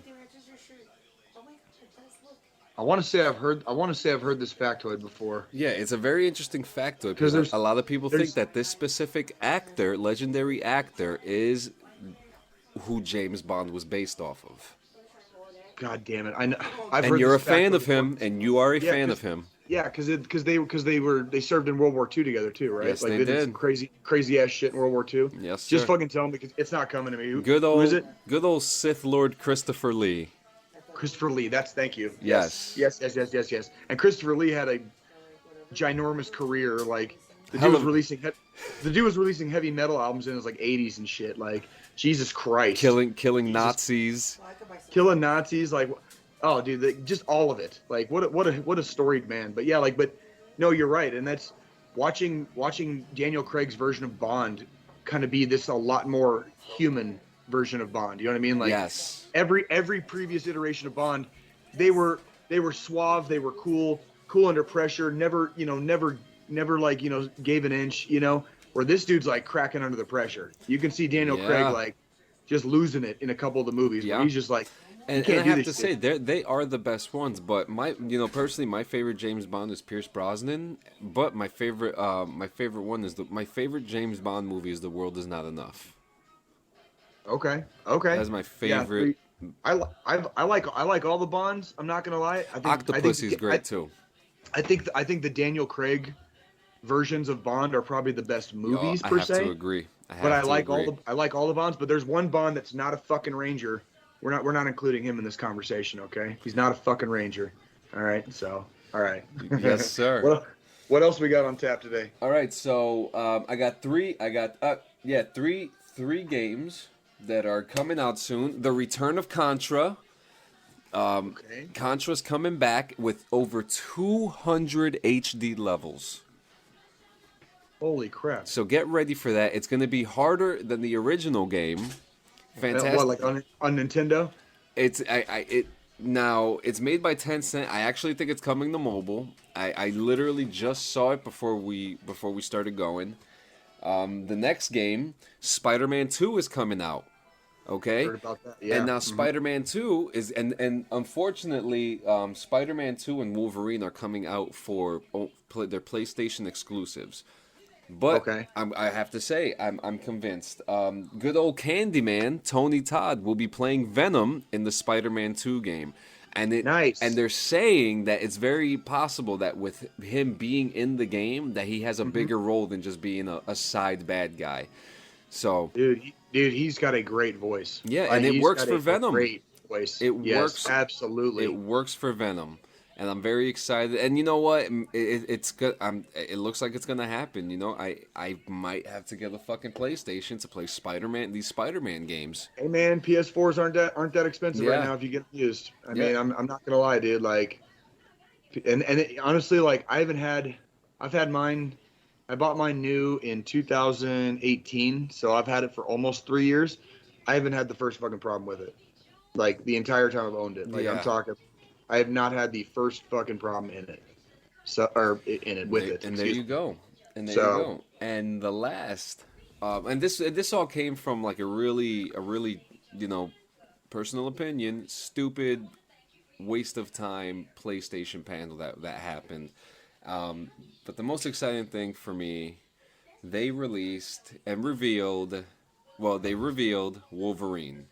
I want to say I've heard this factoid before. Yeah, it's a very interesting factoid because a lot of people think that this specific actor, legendary actor, is who James Bond was based off of. God damn it! And you're a fan of him, and you are a fan of him. Yeah, because they served in World War II together too, right? Yes, like, they did did. some crazy ass shit in World War II. Yes, sir. Just fucking tell me, because it's not coming to me. Who is it? Good old Sith Lord Christopher Lee. Christopher Lee. Thank you. Yes. Yes. And Christopher Lee had a ginormous career. Like the dude was releasing heavy metal albums in his like 80s and shit. Like Jesus Christ. Killing Nazis. Killing Nazis. Like, oh, dude, just all of it. Like, what a storied man. But yeah, like, but no, you're right, and that's watching Daniel Craig's version of Bond kind of be this a lot more human version of Bond. You know what I mean? Like, yes. Every previous iteration of Bond, they were suave, they were cool under pressure, never like, you know, gave an inch, you know, where this dude's like cracking under the pressure. You can see Daniel Craig like just losing it in a couple of the movies where he's just like, and I have to say, they are the best ones. But personally, my favorite James Bond is Pierce Brosnan. But my favorite one is my favorite James Bond movie is The World Is Not Enough. Okay. That's my favorite. Yeah, I like all the Bonds. I'm not gonna lie. Octopussy is great too. I think the Daniel Craig versions of Bond are probably the best movies per se. I have to agree. I like all the Bonds, but there's one Bond that's not a fucking Ranger. We're not including him in this conversation, okay? He's not a fucking Ranger. All right, so all right. Yes, sir. What else we got on tap today? All right, so I got three games that are coming out soon. The Return of Contra. Contra's coming back with over 200 HD levels. Holy crap! So get ready for that. It's going to be harder than the original game. Fantastic. What, like on Nintendo? Now it's made by Tencent. I actually think it's coming to mobile. I literally just saw it before we started going. The next game, Spider-Man 2, is coming out. Okay. Heard about that. Yeah. And now Spider-Man 2 is and unfortunately Spider-Man 2 and Wolverine are coming out for their PlayStation exclusives. But I have to say, I'm convinced. Good old Candyman, Tony Todd, will be playing Venom in the Spider-Man 2 game. Nice. And they're saying that it's very possible that with him being in the game, that he has a bigger role than just being a side bad guy. So, dude, he's got a great voice. Yeah, and it works for Venom. Great voice. Works absolutely. It works for Venom. and I'm very excited. And you know what? It's good. It looks like it's gonna happen. You know, I might have to get a fucking PlayStation to play these Spider-Man games. Hey man, PS4s aren't that expensive right Yeah, now if you get them used. I yeah. mean, I'm not gonna lie, dude. Like, honestly, like I've had mine. I bought mine new in 2018, so I've had it for almost 3 years. I haven't had the first fucking problem with it. Like the entire time I've owned it. Like I'm Yeah. talking, I have not had the first fucking problem in it. So or in it with it. And there Excuse you me. go. And there you So go. And the last, and this all came from like a really, personal opinion, stupid waste of time PlayStation panel that happened. But the most exciting thing for me, they released and revealed, well, they revealed Wolverine.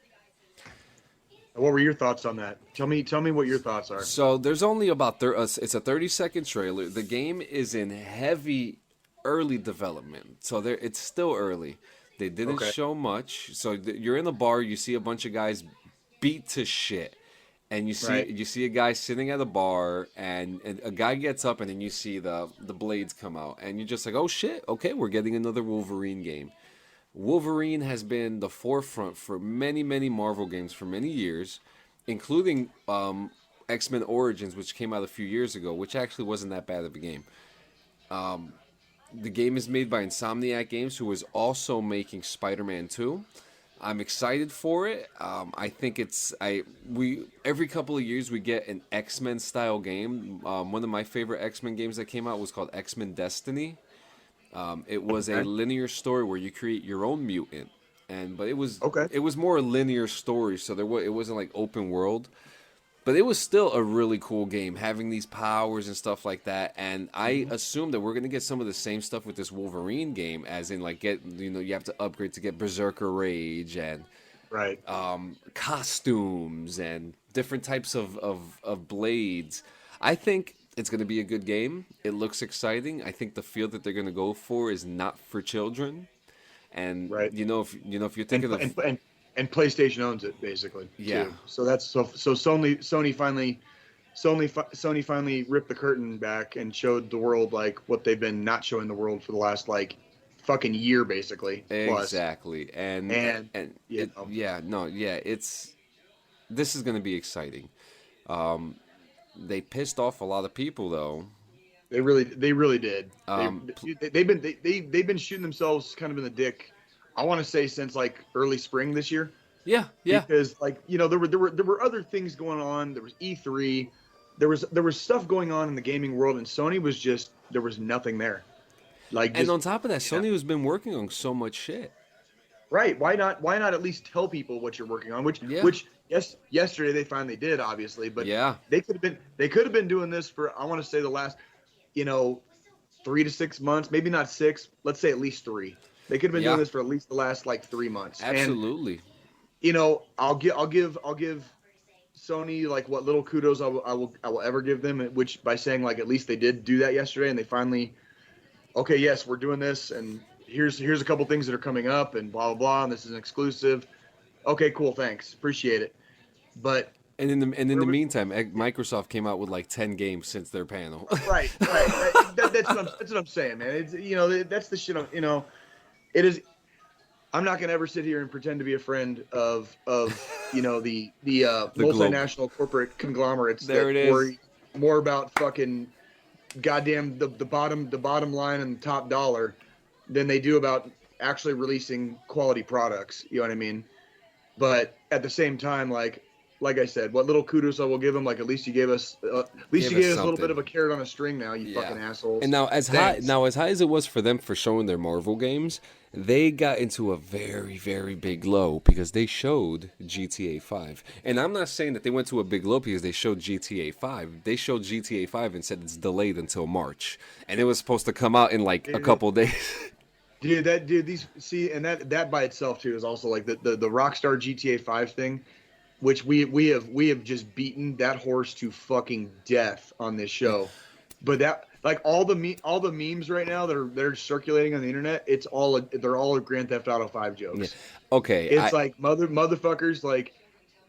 what were your thoughts on that? Tell me what your thoughts are. So there's only it's a 30-second trailer. The game is in heavy early development, so it's still early. They didn't Okay. show much. So you're in a bar, you see a bunch of guys beat to shit, and Right. you see a guy sitting at a bar, and a guy gets up, and then you see the blades come out, and you're just like, oh shit, okay, we're getting another Wolverine game. Wolverine has been the forefront for many, many Marvel games for many years, including X-Men Origins, which came out a few years ago, which actually wasn't that bad of a game. The game is made by Insomniac Games, who is also making Spider-Man 2. I'm excited for it. I think we every couple of years we get an X-Men style game. One of my favorite X-Men games that came out was called X-Men Destiny. It was a Okay. linear story where you create your own mutant, but Okay. it was more a linear story, so it wasn't like open world, but it was still a really cool game, having these powers and stuff like that. And I assume that we're gonna get some of the same stuff with this Wolverine game, as in like you have to upgrade to get Berserker Rage and Right. costumes and different types of blades. I think it's going to be a good game. It looks exciting. I think the field that they're going to go for is not for children. And Right. if you're And thinking of and PlayStation owns it basically. Yeah. Too. So Sony finally ripped the curtain back and showed the world like what they've been not showing the world for the last like fucking year basically. Plus. exactly, and you it, know. yeah, no, yeah, this is going to be exciting. They pissed off a lot of people though. They really did. Um, They've been shooting themselves kind of in the dick. I want to say since like early spring this year. Yeah, yeah. Because like there were other things going on. There was E3. There was stuff going on in the gaming world, and Sony was just there was nothing there. Like And just, on top of that, Sony has been working on so much shit. right? Why not at least tell people what you're working on? Yeah. Which yes, yesterday they finally did, obviously, but Yeah. they could have been doing this for I want to say the last 3 to 6 months, maybe not 6. Let's say at least 3. They could have been Yeah. doing this for at least the last like 3 months. Absolutely. And I'll give Sony like what little kudos I will ever give them, which by saying like at least they did do that yesterday and they finally, okay, yes, we're doing this and here's a couple things that are coming up and blah blah blah and this is an exclusive. Okay, cool, thanks, appreciate it. But And in the meantime, Microsoft came out with like 10 games since their panel. right, that's what I'm saying, man. It's that's the shit. It is. I'm not gonna ever sit here and pretend to be a friend of the multinational corporate conglomerates There that it is. worry more about fucking goddamn the bottom line and the top dollar than they do about actually releasing quality products. You know what I mean? But at the same time, like I said, what little kudos I will give them, like at least you gave us a little something. bit of a carrot on a string now, you Yeah. fucking assholes. And now as Thanks. high as it was for them for showing their Marvel games, they got into a very, very big low because they showed GTA 5. And I'm not saying that they went to a big low because they showed GTA 5. They showed GTA 5 and said it's delayed until March. And it was supposed to come out in like a couple days. That by itself too is also like the Rockstar GTA 5 thing, which we have just beaten that horse to fucking death on this show. But that like all the memes right now they're circulating on the internet, they're all Grand Theft Auto 5 jokes. Okay. It's like motherfuckers like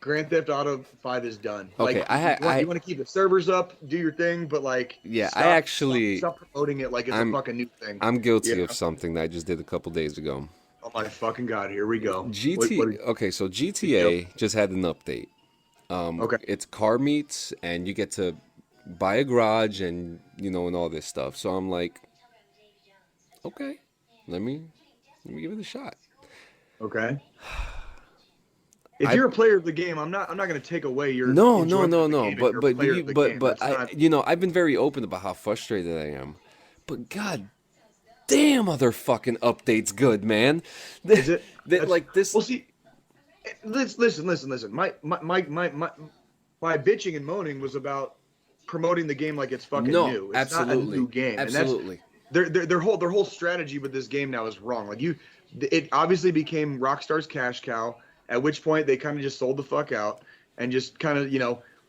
Grand Theft Auto 5 is done. Okay, Like, you want to keep the servers up, do your thing, but like, yeah, I actually, stop promoting it like it's a fucking new thing. I'm guilty Yeah. of something that I just did a couple days ago. Oh my fucking god! Here we go. Okay, so GTA just had an update. Okay. It's car meets, and you get to buy a garage, and and all this stuff. So I'm like, okay, let me give it a shot. Okay. If you're a player of the game, I'm not going to take away your no. enjoyment of the game if you're a player of the game. But That's not- I've been very open about how frustrated I am. But god damn, other fucking updates good, man. Is it? Like this? Well, see, listen. My bitching and moaning was about promoting the game like it's fucking new. It's absolutely, not a new game. Absolutely. And that's, their whole strategy with this game now is wrong. Like it obviously became Rockstar's cash cow. At which point they kind of just sold the fuck out and just kind of,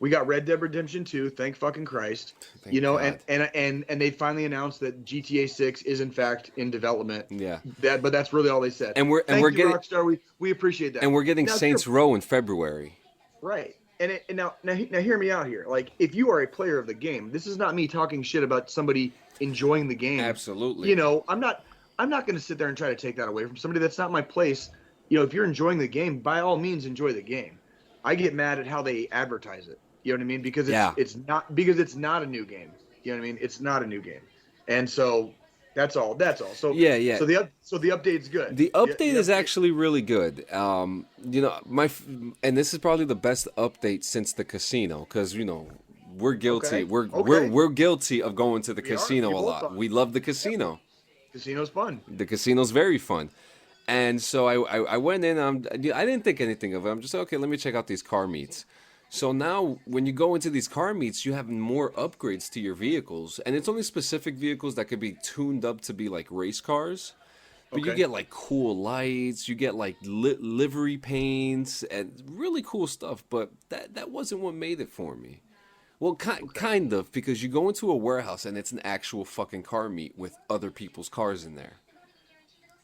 we got Red Dead Redemption 2, thank fucking Christ. Thank God. And they finally announced that GTA 6 is in fact in development. Yeah. But that's really all they said. And we're getting Rockstar, we appreciate that. And we're getting Saints Row in February. Right. And now hear me out here. Like, if you are a player of the game, this is not me talking shit about somebody enjoying the game. Absolutely. I'm not going to sit there and try to take that away from somebody. That's not my place. If you're enjoying the game, by all means enjoy the game. I get mad at how they advertise it. You know what I mean? Because it's not a new game. You know what I mean? It's not a new game. And so that's all. So yeah. So the update's good. The update is actually really good. And this is probably the best update since the casino, because we're guilty. Okay. We're guilty of going to the casino We a both lot. are. We love the casino. Casino's fun. The casino's very fun. And so I went in. I didn't think anything of it. I'm just okay. Let me check out these car meets. So now, when you go into these car meets, you have more upgrades to your vehicles, and it's only specific vehicles that could be tuned up to be like race cars. But you get like cool lights, you get like livery paints, and really cool stuff. But that wasn't what made it for me. Well, kind of, because you go into a warehouse and it's an actual fucking car meet with other people's cars in there.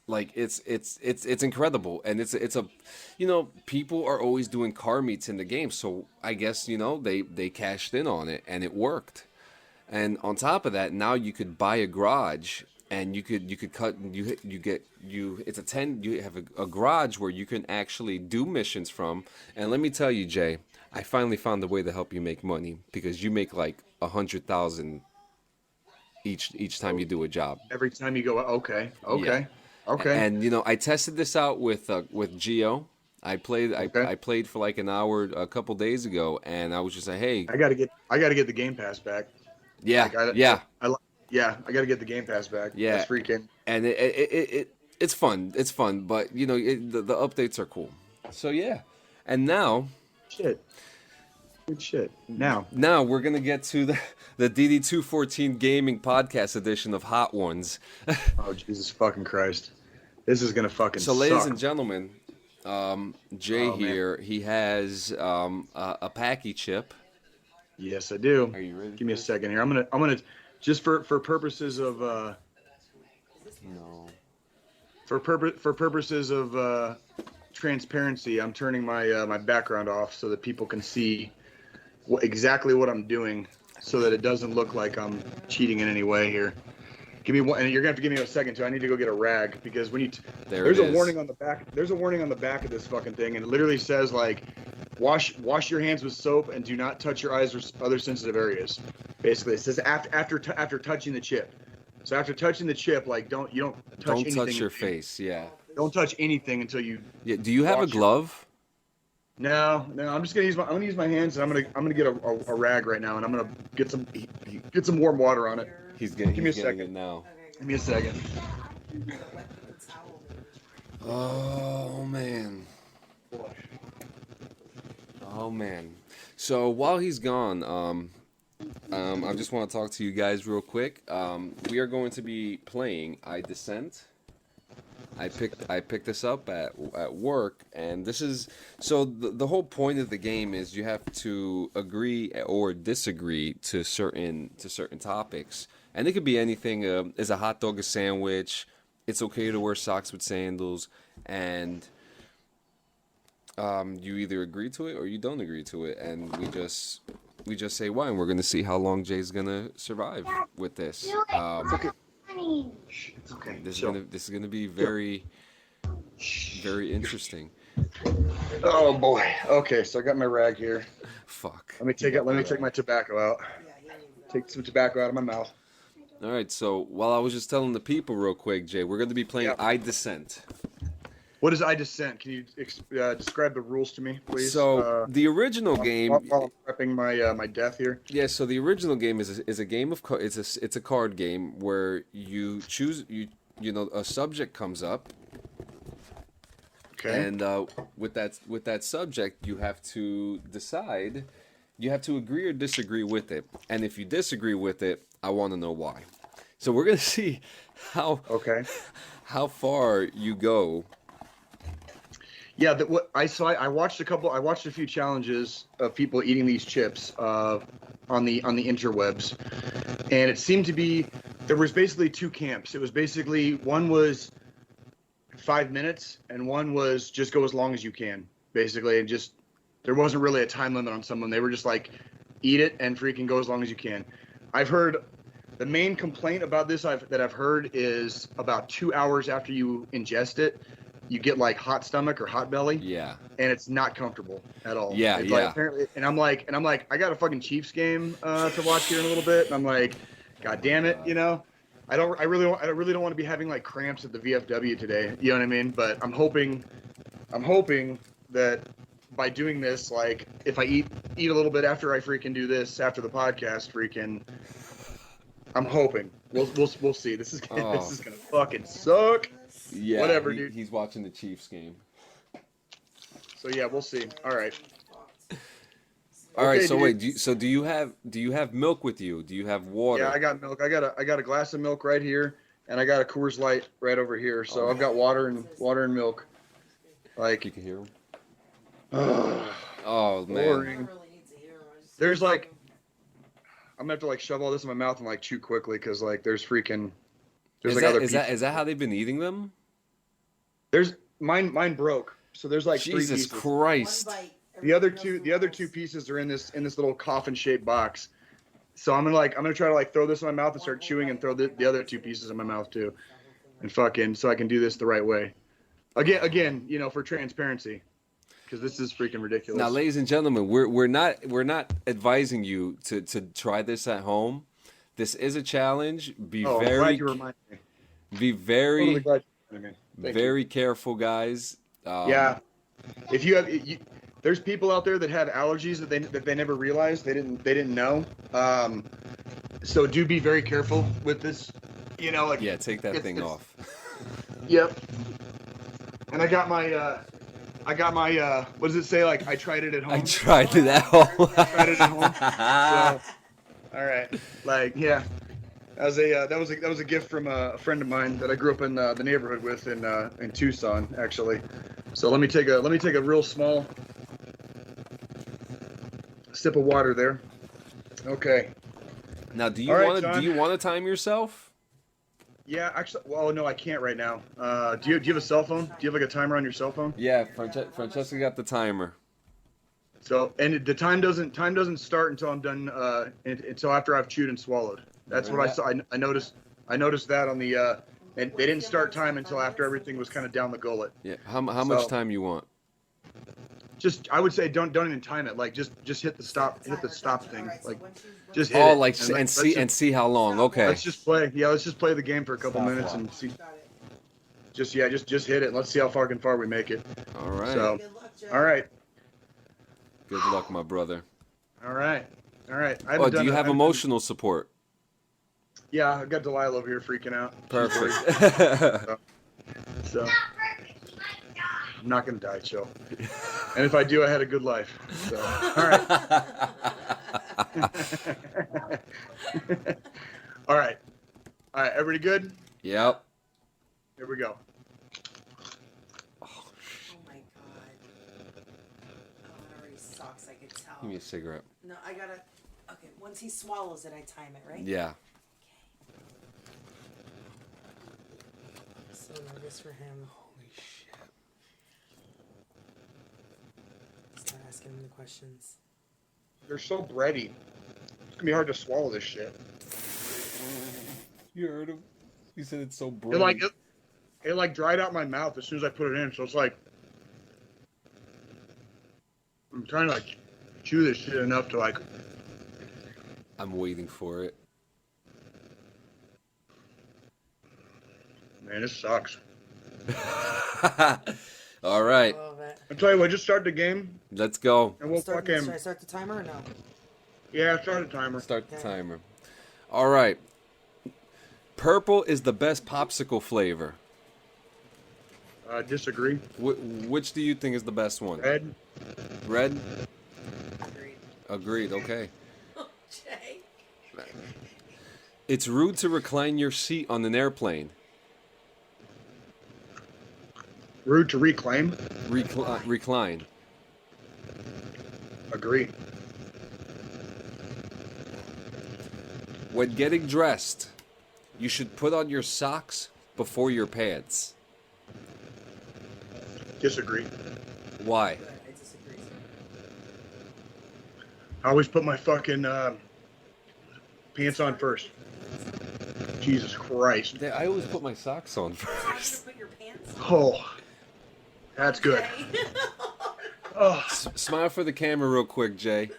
Like it's incredible, and it's a people are always doing car meets in the game, so I guess they cashed in on it and it worked. And on top of that, now you could buy a garage, and you could cut you have a garage where you can actually do missions from. And let me tell you, Jay, I finally found a way to help you make money, because you make like 100,000 each time you do a job. Every time you go, okay. Yeah. Okay. And I tested this out with Geo. I played for like an hour a couple days ago, and I was just like, hey, I gotta get the Game Pass back. Yeah, I gotta get the Game Pass back. Yeah, that's freaking. And it's fun. It's fun, but the updates are cool. So yeah, and now, Good shit. Now we're gonna get to the DD214 Gaming Podcast edition of Hot Ones. Oh Jesus fucking Christ! This is gonna fucking. So, suck. ladies and gentlemen, Jay here. Man. He has a Paqui chip. Yes, I do. Are you ready? Give me a second here. I'm gonna just for purposes of No. for purposes of transparency, I'm turning my my background off so that people can see exactly what I'm doing, so that it doesn't look like I'm cheating in any way here. Give me one, and you're gonna have to give me a second too. I need to go get a rag, because when you there's a warning on the back. There's a warning on the back of this fucking thing, and it literally says like, wash your hands with soap and do not touch your eyes or other sensitive areas. Basically, it says after touching the chip. So after touching the chip, like don't touch your face. Yeah. Don't touch anything until you. Yeah. Do you have a glove? No. I'm just gonna use my hands, and I'm gonna get a rag right now, and I'm gonna get some warm water on it. Give me a second now. Give me a second. Oh man. So while he's gone, I just want to talk to you guys real quick. We are going to be playing I Dissent. I picked this up at work, and this is so the whole point of the game is you have to agree or disagree to certain topics, and it could be anything. Is a hot dog a sandwich? It's okay to wear socks with sandals, and You either agree to it or you don't agree to it, and we just say why, and we're gonna see how long Jay's gonna survive with this. It's okay. This is gonna be very very interesting. Oh boy. Okay, so I got my rag here. Fuck. Let me take my tobacco out. Take some tobacco out of my mouth. All right. So while I was just telling the people real quick, Jay, we're gonna be playing I Dissent. What is I Dissent? Can you describe the rules to me, please? So the original game. While I'm prepping my death here. Yeah. So the original game is a game of it's a card game where you choose a subject comes up. Okay. And with that subject, you have to decide. You have to agree or disagree with it. And if you disagree with it, I want to know why. So we're gonna see how far you go. Yeah, I watched a few challenges of people eating these chips on the interwebs, and it seemed to be there was basically two camps. It was basically one was 5 minutes, and one was just go as long as you can, basically, and just there wasn't really a time limit on someone. They were just like, eat it and freaking go as long as you can. I've heard the main complaint about this that I've heard is about 2 hours after you ingest it, you get like hot stomach or hot belly. Yeah. And it's not comfortable at all. Yeah, it's yeah. Like, apparently, and I'm like, I got a fucking Chiefs game to watch here in a little bit, and I'm like, God damn it, I really don't want to be having like cramps at the VFW today. You know what I mean? But I'm hoping that by doing this, like if I eat a little bit after I freaking do this after the podcast, I'm hoping we'll see. This is gonna fucking suck. Yeah. Whatever, dude. He's watching the Chiefs game. So yeah, we'll see. All right. All right. So dude. wait. Do you have milk with you? Do you have water? Yeah, I got milk. I got a glass of milk right here, and I got a Coors Light right over here. So I've got water and milk. Like you can hear them. Oh man. Boring. There's like, I'm gonna have to like shove all this in my mouth and like chew quickly because like there's other pieces. Is that how they've been eating them? There's mine broke. So there's like Jesus 3 pieces. Christ. The other two pieces are in this little coffin shaped box. So I'm gonna try to like throw this in my mouth and start chewing and throw the other 2 pieces in my mouth too, and fucking so I can do this the right way. Again, for transparency, because this is freaking ridiculous. Now, ladies and gentlemen, we're not advising you to try this at home. This is a challenge. Be glad you reminded me. Be very Totally glad you reminded me. very careful, guys. Yeah, if you have, there's people out there that have allergies that they never realized they didn't know. So do be very careful with this. Like yeah, take that thing off. Yep. And I got my what does it say? Like I tried it at home. I tried it at home. Tried it at home. So, all right. Like yeah. That was a gift from a friend of mine that I grew up in the neighborhood with in Tucson, actually. So let me take a real small sip of water there. Okay. Now, do you want to time yourself? Yeah, actually, well, no, I can't right now. Do you have a cell phone? Do you have like a timer on your cell phone? Yeah, Francesca got the timer. So, and the time doesn't start until I'm done. Until after I've chewed and swallowed. That's what I saw. I noticed that on the. And they didn't start time until after everything was kind of down the gullet. Yeah. How much time you want? I would say don't even time it. Like just hit the stop thing. Like just hit it. Oh, like and see how long. Okay. Let's just play. Yeah, let's just play the game for a couple minutes and see. Just hit it. And let's see how far we make it. All right. So, all right. Good luck, my brother. All right. Do you have emotional support? Yeah, I got Delilah over here freaking out. Perfect. So I'm not gonna die, chill. And if I do, I had a good life. So all right. All right. Everybody good? Yep. Here we go. Oh my god. Oh, it already sucks, I can tell. Give me a cigarette. No, I gotta. Okay, once he swallows it, I time it, right? Yeah. So nervous for him. Holy shit. Asking him the questions. They're so bready. It's gonna be hard to swallow this shit. You heard him? He said it's so It bright. like it like dried out my mouth as soon as I put it in. So it's like I'm trying to like chew this shit enough to like. I'm waiting for it. Man, this sucks. All right, I love it. I tell you what, just start the game let's go. and we'll Should fucking I start the timer or no? yeah, start the timer. Start the Okay. timer. All right. Purple is the best popsicle flavor. Disagree. Which do you think is the best one? Red. Red? Agreed. Agreed, okay. Jay. It's rude to recline your seat on an airplane. Rude to reclaim. Recline. Agree. When getting dressed, you should put on your socks before your pants. Disagree. Why? Good. I disagree. I always put my fucking pants on first. Jesus Christ. I always put my socks on How you first. put your pants on? Oh, that's good. Jay? Oh, Smile for the camera real quick, Jay.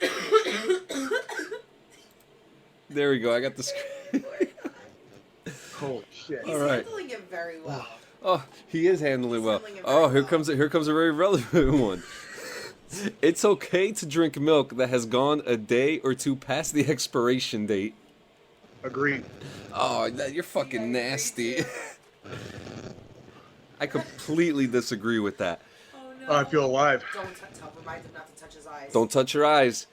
There we go. I got the screen. holy shit. He's All right. handling it very well. Oh, he is handling well. handling it Oh, very here comes a very relevant one. It's okay to drink milk that has gone a day or two past the expiration date. Agree. Oh, you're fucking agree nasty. too? I completely disagree with that. Oh no. Oh, I feel alive. Remind him not to touch his eyes. Don't touch your eyes.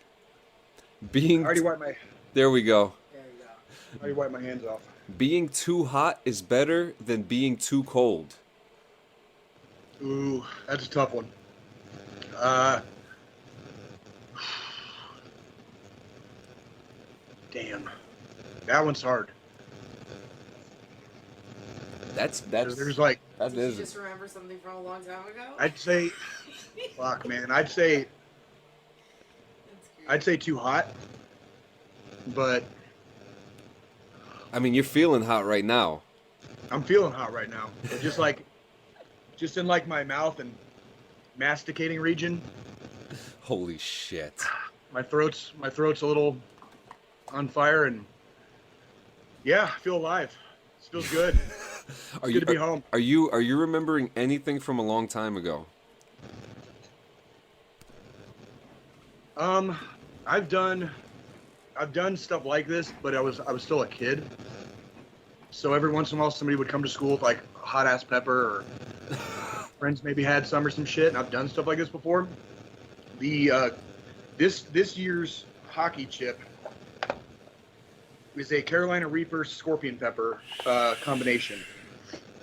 I already wiped my There we go. There you go. I already wiped my hands off. Being too hot is better than being too cold. Ooh, that's a tough one. Damn. That one's hard. That's There's like, that Did you is just remember something from a long time ago? I'd say, fuck, man. I'd say too hot. But I mean, you're feeling hot right now. I'm feeling hot right now. But just in like my mouth and masticating region, Holy shit. my throat's a little on fire, and yeah, I feel alive. It feels good. Are Good to be home. Are you remembering anything from a long time ago? I've done stuff like this, but I was still a kid. So every once in a while, somebody would come to school with like a hot ass pepper, or friends maybe had some or some shit, and I've done stuff like this before. The this year's hockey chip is a Carolina Reaper Scorpion Pepper combination.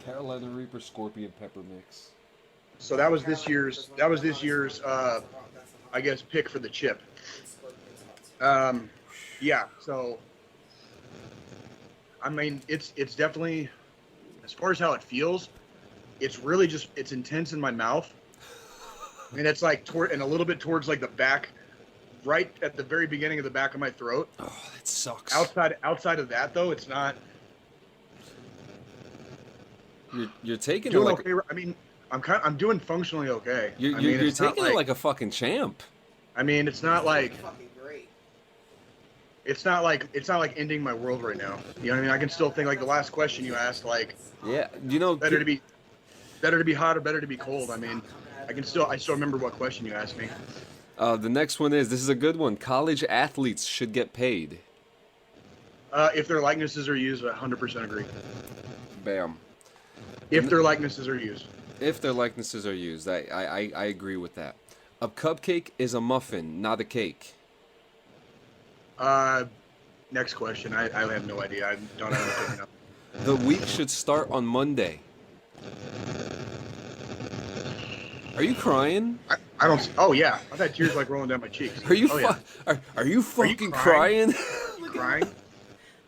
Carolina Reaper Scorpion Pepper Mix. So that was this year's I guess pick for the chip. Yeah, so I mean it's definitely, as far as how it feels, it's really just, it's intense in my mouth. And it's like and a little bit towards like the back, right at the very beginning of the back of my throat. Oh, that sucks. Outside of that though, it's not You're taking it doing like okay. I mean, I'm doing functionally okay. you're it's not taking it like a fucking champ. I mean, it's not like Fucking great. it's not like ending my world right now. You know what I mean? I can still think like the last question you asked, like Yeah, you know. better to be hot or better to be cold. I mean, I still remember what question you asked me. The next one is, this is a good one. College athletes should get paid. If their likenesses are used, I 100% agree. Bam. If their likenesses are used. If their likenesses are used, I agree with that. A cupcake is a muffin, not a cake. Next question. I have no idea. I don't have an opinion. The week should start on Monday. Are you crying? I don't. Oh yeah, I've had tears like rolling down my cheeks. Are you Oh, yeah. are you fucking crying? crying? Crying?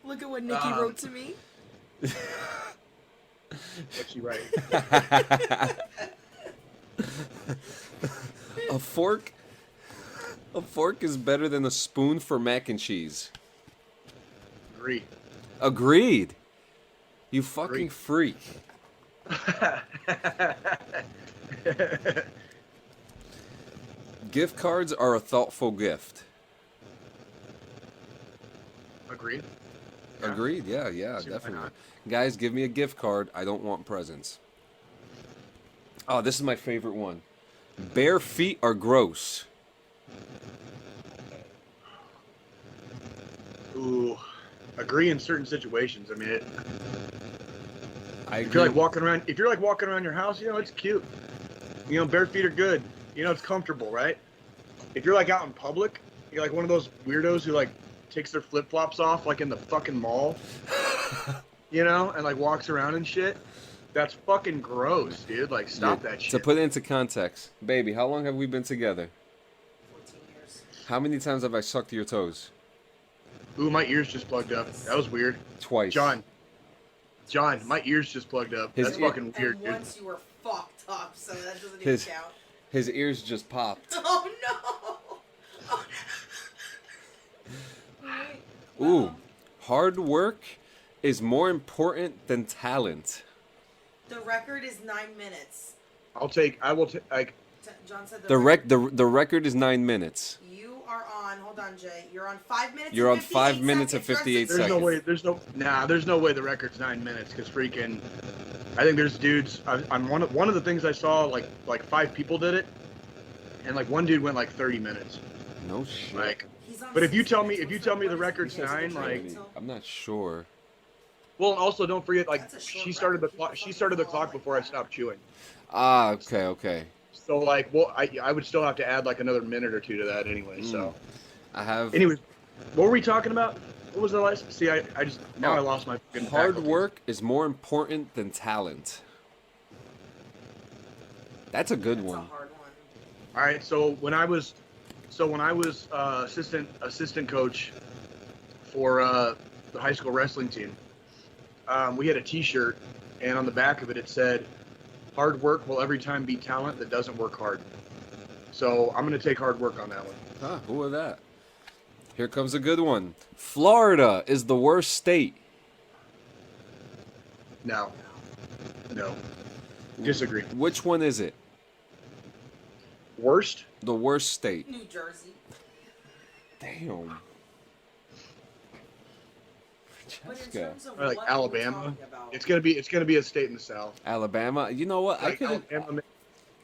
Look at what Nikki wrote to me. What's she writing? A fork A fork is better than a spoon for mac and cheese. Agree. Agreed. You fucking Agreed. freak. Gift cards are a thoughtful gift. Agreed. Agreed. Yeah, See why definitely. not? Guys, give me a gift card. I don't want presents. Oh, this is my favorite one. Bare feet are gross. Ooh, agree in certain situations. I mean, I if agree. you're like walking around, your house, it's cute. Bare feet are good. It's comfortable, right? If you're like out in public, you're like one of those weirdos who like takes their flip flops off like in the fucking mall, and like walks around and shit. That's fucking gross, dude. Like, stop that shit. To put it into context, baby, how long have we been together? 14 years. How many times have I sucked your toes? Ooh, my ears just plugged up. That was weird. Twice. John, my ears just plugged up. His That's ear- fucking weird, And dude. once you were fucked up, so that doesn't His- even count. His ears just popped. Oh no! Oh, no. Wait, Ooh, wow. hard work is more important than talent. The record is 9 minutes. I will take, John said The record is 9 minutes. You are on. Hold on, Jay. You're on 5 minutes. You're and on 5 58 minutes and seconds. 58 there's seconds. no way, there's no way the record's 9 minutes, because freaking, I think there's dudes, on one of the things I saw, like 5 people did it, and like one dude went like 30 minutes. No shit. Like, He's on but if you 6 tell me, minutes. the What is it? record's Because 9, it's like, training till- I'm not sure. well, and also don't forget, like, That's a short she started the record. clock, People she started the fucking clock fall before like I that. stopped chewing. Ah, okay. So like, well, I would still have to add like another minute or two to that anyway. So, I have anyways, what were we talking about? What was the last? See, I just now I Oh, lost my fucking hard faculties. work is more important than talent. That's a good That's a one. hard one. All right, so when I was assistant coach for the high school wrestling team, we had a T-shirt, and on the back of it it said, "Hard work will every time beat talent that doesn't work hard." So I'm gonna take hard work on that one. Huh, who was that? Here comes a good one. Florida is the worst state. No, disagree. Which one is it? Worst? The worst state. New Jersey. Damn. But in Francesca. terms of Or like what are we Alabama. talking about? It's gonna be a state in the South. Alabama. You know what? Like Alabama,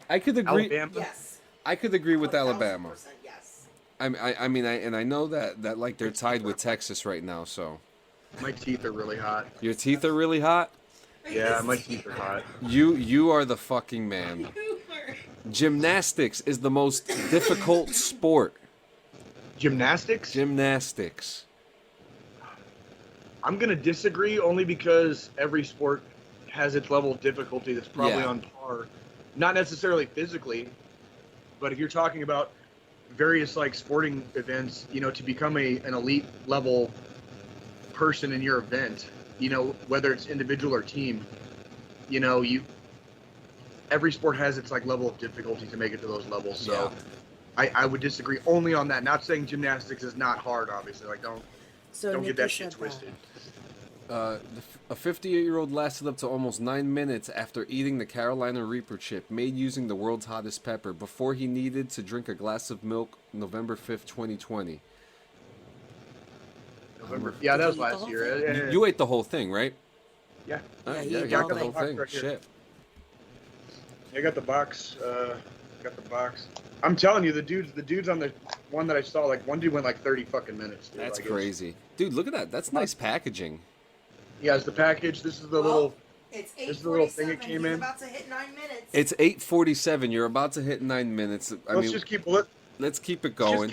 I could agree. Alabama. Yes. I could agree with 1000%, Alabama. Yes. I mean, I know that like they're tied with Texas right now. So My teeth are really hot. your teeth are really hot. Yeah, my teeth are hot. You are the fucking man. Gymnastics is the most difficult sport. Gymnastics? Gymnastics. I'm gonna disagree only because every sport has its level of difficulty that's probably Yeah. on par. Not necessarily physically, but if you're talking about various like sporting events, to become an elite level person in your event, whether it's individual or team, every sport has its like level of difficulty to make it to those levels. So I would disagree only on that. Not saying gymnastics is not hard, obviously. Like don't get that shit twisted. A 58-year-old lasted up to almost 9 minutes after eating the Carolina Reaper chip made using the world's hottest pepper before he needed to drink a glass of milk November 5th, 2020. November. Yeah, that was Did you eat the last whole year. thing? Yeah. You ate the whole thing, right? Yeah. All right, Yeah, yeah, you you got ate the the whole whole thing. thing. Shit. I got the box. Got the box. I'm telling you, the dudes on the one that I saw, like one dude went like 30 fucking minutes. Dude. That's Like, crazy. Dude, look at that. That's nice packaging. Yeah, it's the package. This is the little. It's This is the little thing 8:47. it came He's in. about to hit 9 minutes. It's 8:47. You're about to hit 9 minutes. Let's just keep let's Let's keep it just going.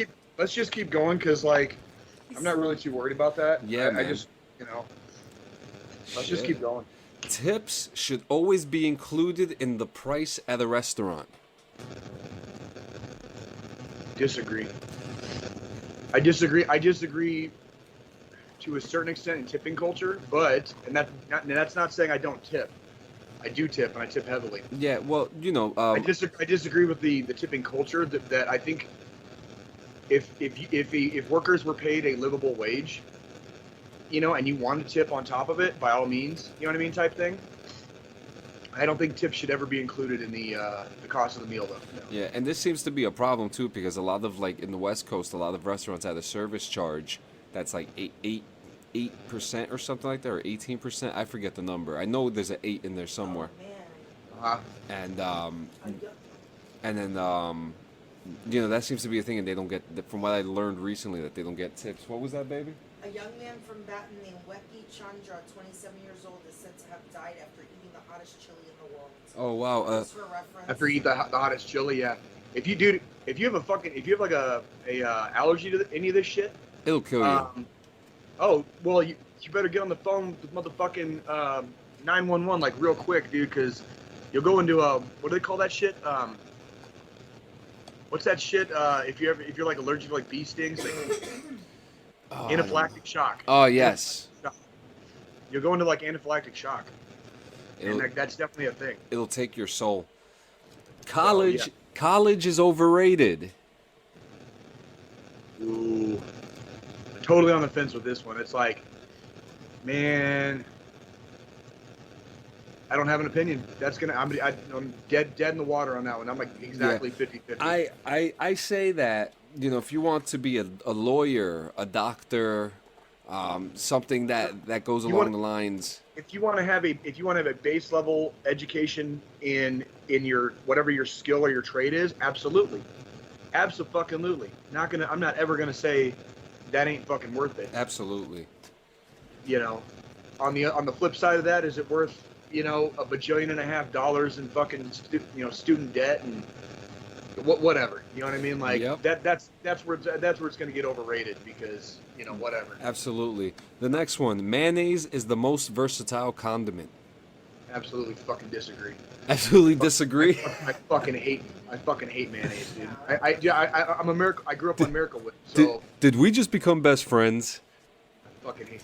keep going because like I'm not really too worried about that. Yeah, I man. just let's just Shit. keep going. Tips should always be included in the price at a restaurant. Disagree. I disagree to a certain extent in tipping culture, but that's not saying I don't tip. I do tip, and I tip heavily. Yeah, well, I disagree with the tipping culture that I think if workers were paid a livable wage, and you want to tip on top of it, by all means, you know what I mean, type thing. I don't think tips should ever be included in the cost of the meal, though. No. Yeah, and this seems to be a problem too because a lot of in the West Coast, a lot of restaurants have a service charge that's like 8% or something like that, or 18%. I forget the number. I know there's an 8 in there somewhere. Oh, man. And then that seems to be a thing, and they don't get. From what I learned recently, that they don't get tips. What was that, baby? A young man from Baton named Weki Chandra, 27 years old, is said to have died after eating the hottest chili in the world. Oh wow! Just for reference. After you eat the hottest chili, yeah. If you have like a allergy to any of this shit, It'll kill you. Oh well, you better get on the phone with motherfucking 911 like real quick, dude, because you'll go into what do they call that shit? What's that shit? If you're like allergic to like bee stings, like, anaphylactic shock. Oh yes. You'll go into like anaphylactic shock, and like, that's definitely a thing. It'll take your soul. College is overrated. Ooh, totally on the fence with this one. It's like, man, I don't have an opinion. I'm dead in the water on that one. I'm like exactly 50-50. I say that, if you want to be a lawyer, a doctor, something that goes along the lines. If you want to have a base level education in your whatever your skill or your trade is, absolutely. Absolutely. I'm not ever gonna say that ain't fucking worth it. Absolutely. On the flip side of that, is it worth $1.5 billion in fucking student debt and whatever? You know what I mean? Like yep. that's where it's gonna get overrated because whatever. Absolutely. The next one, mayonnaise is the most versatile condiment. Absolutely fucking disagree. Absolutely disagree. I fucking hate mayonnaise, dude. I'm American. I grew up on Miracle Whip, so did we just become best friends? I fucking hate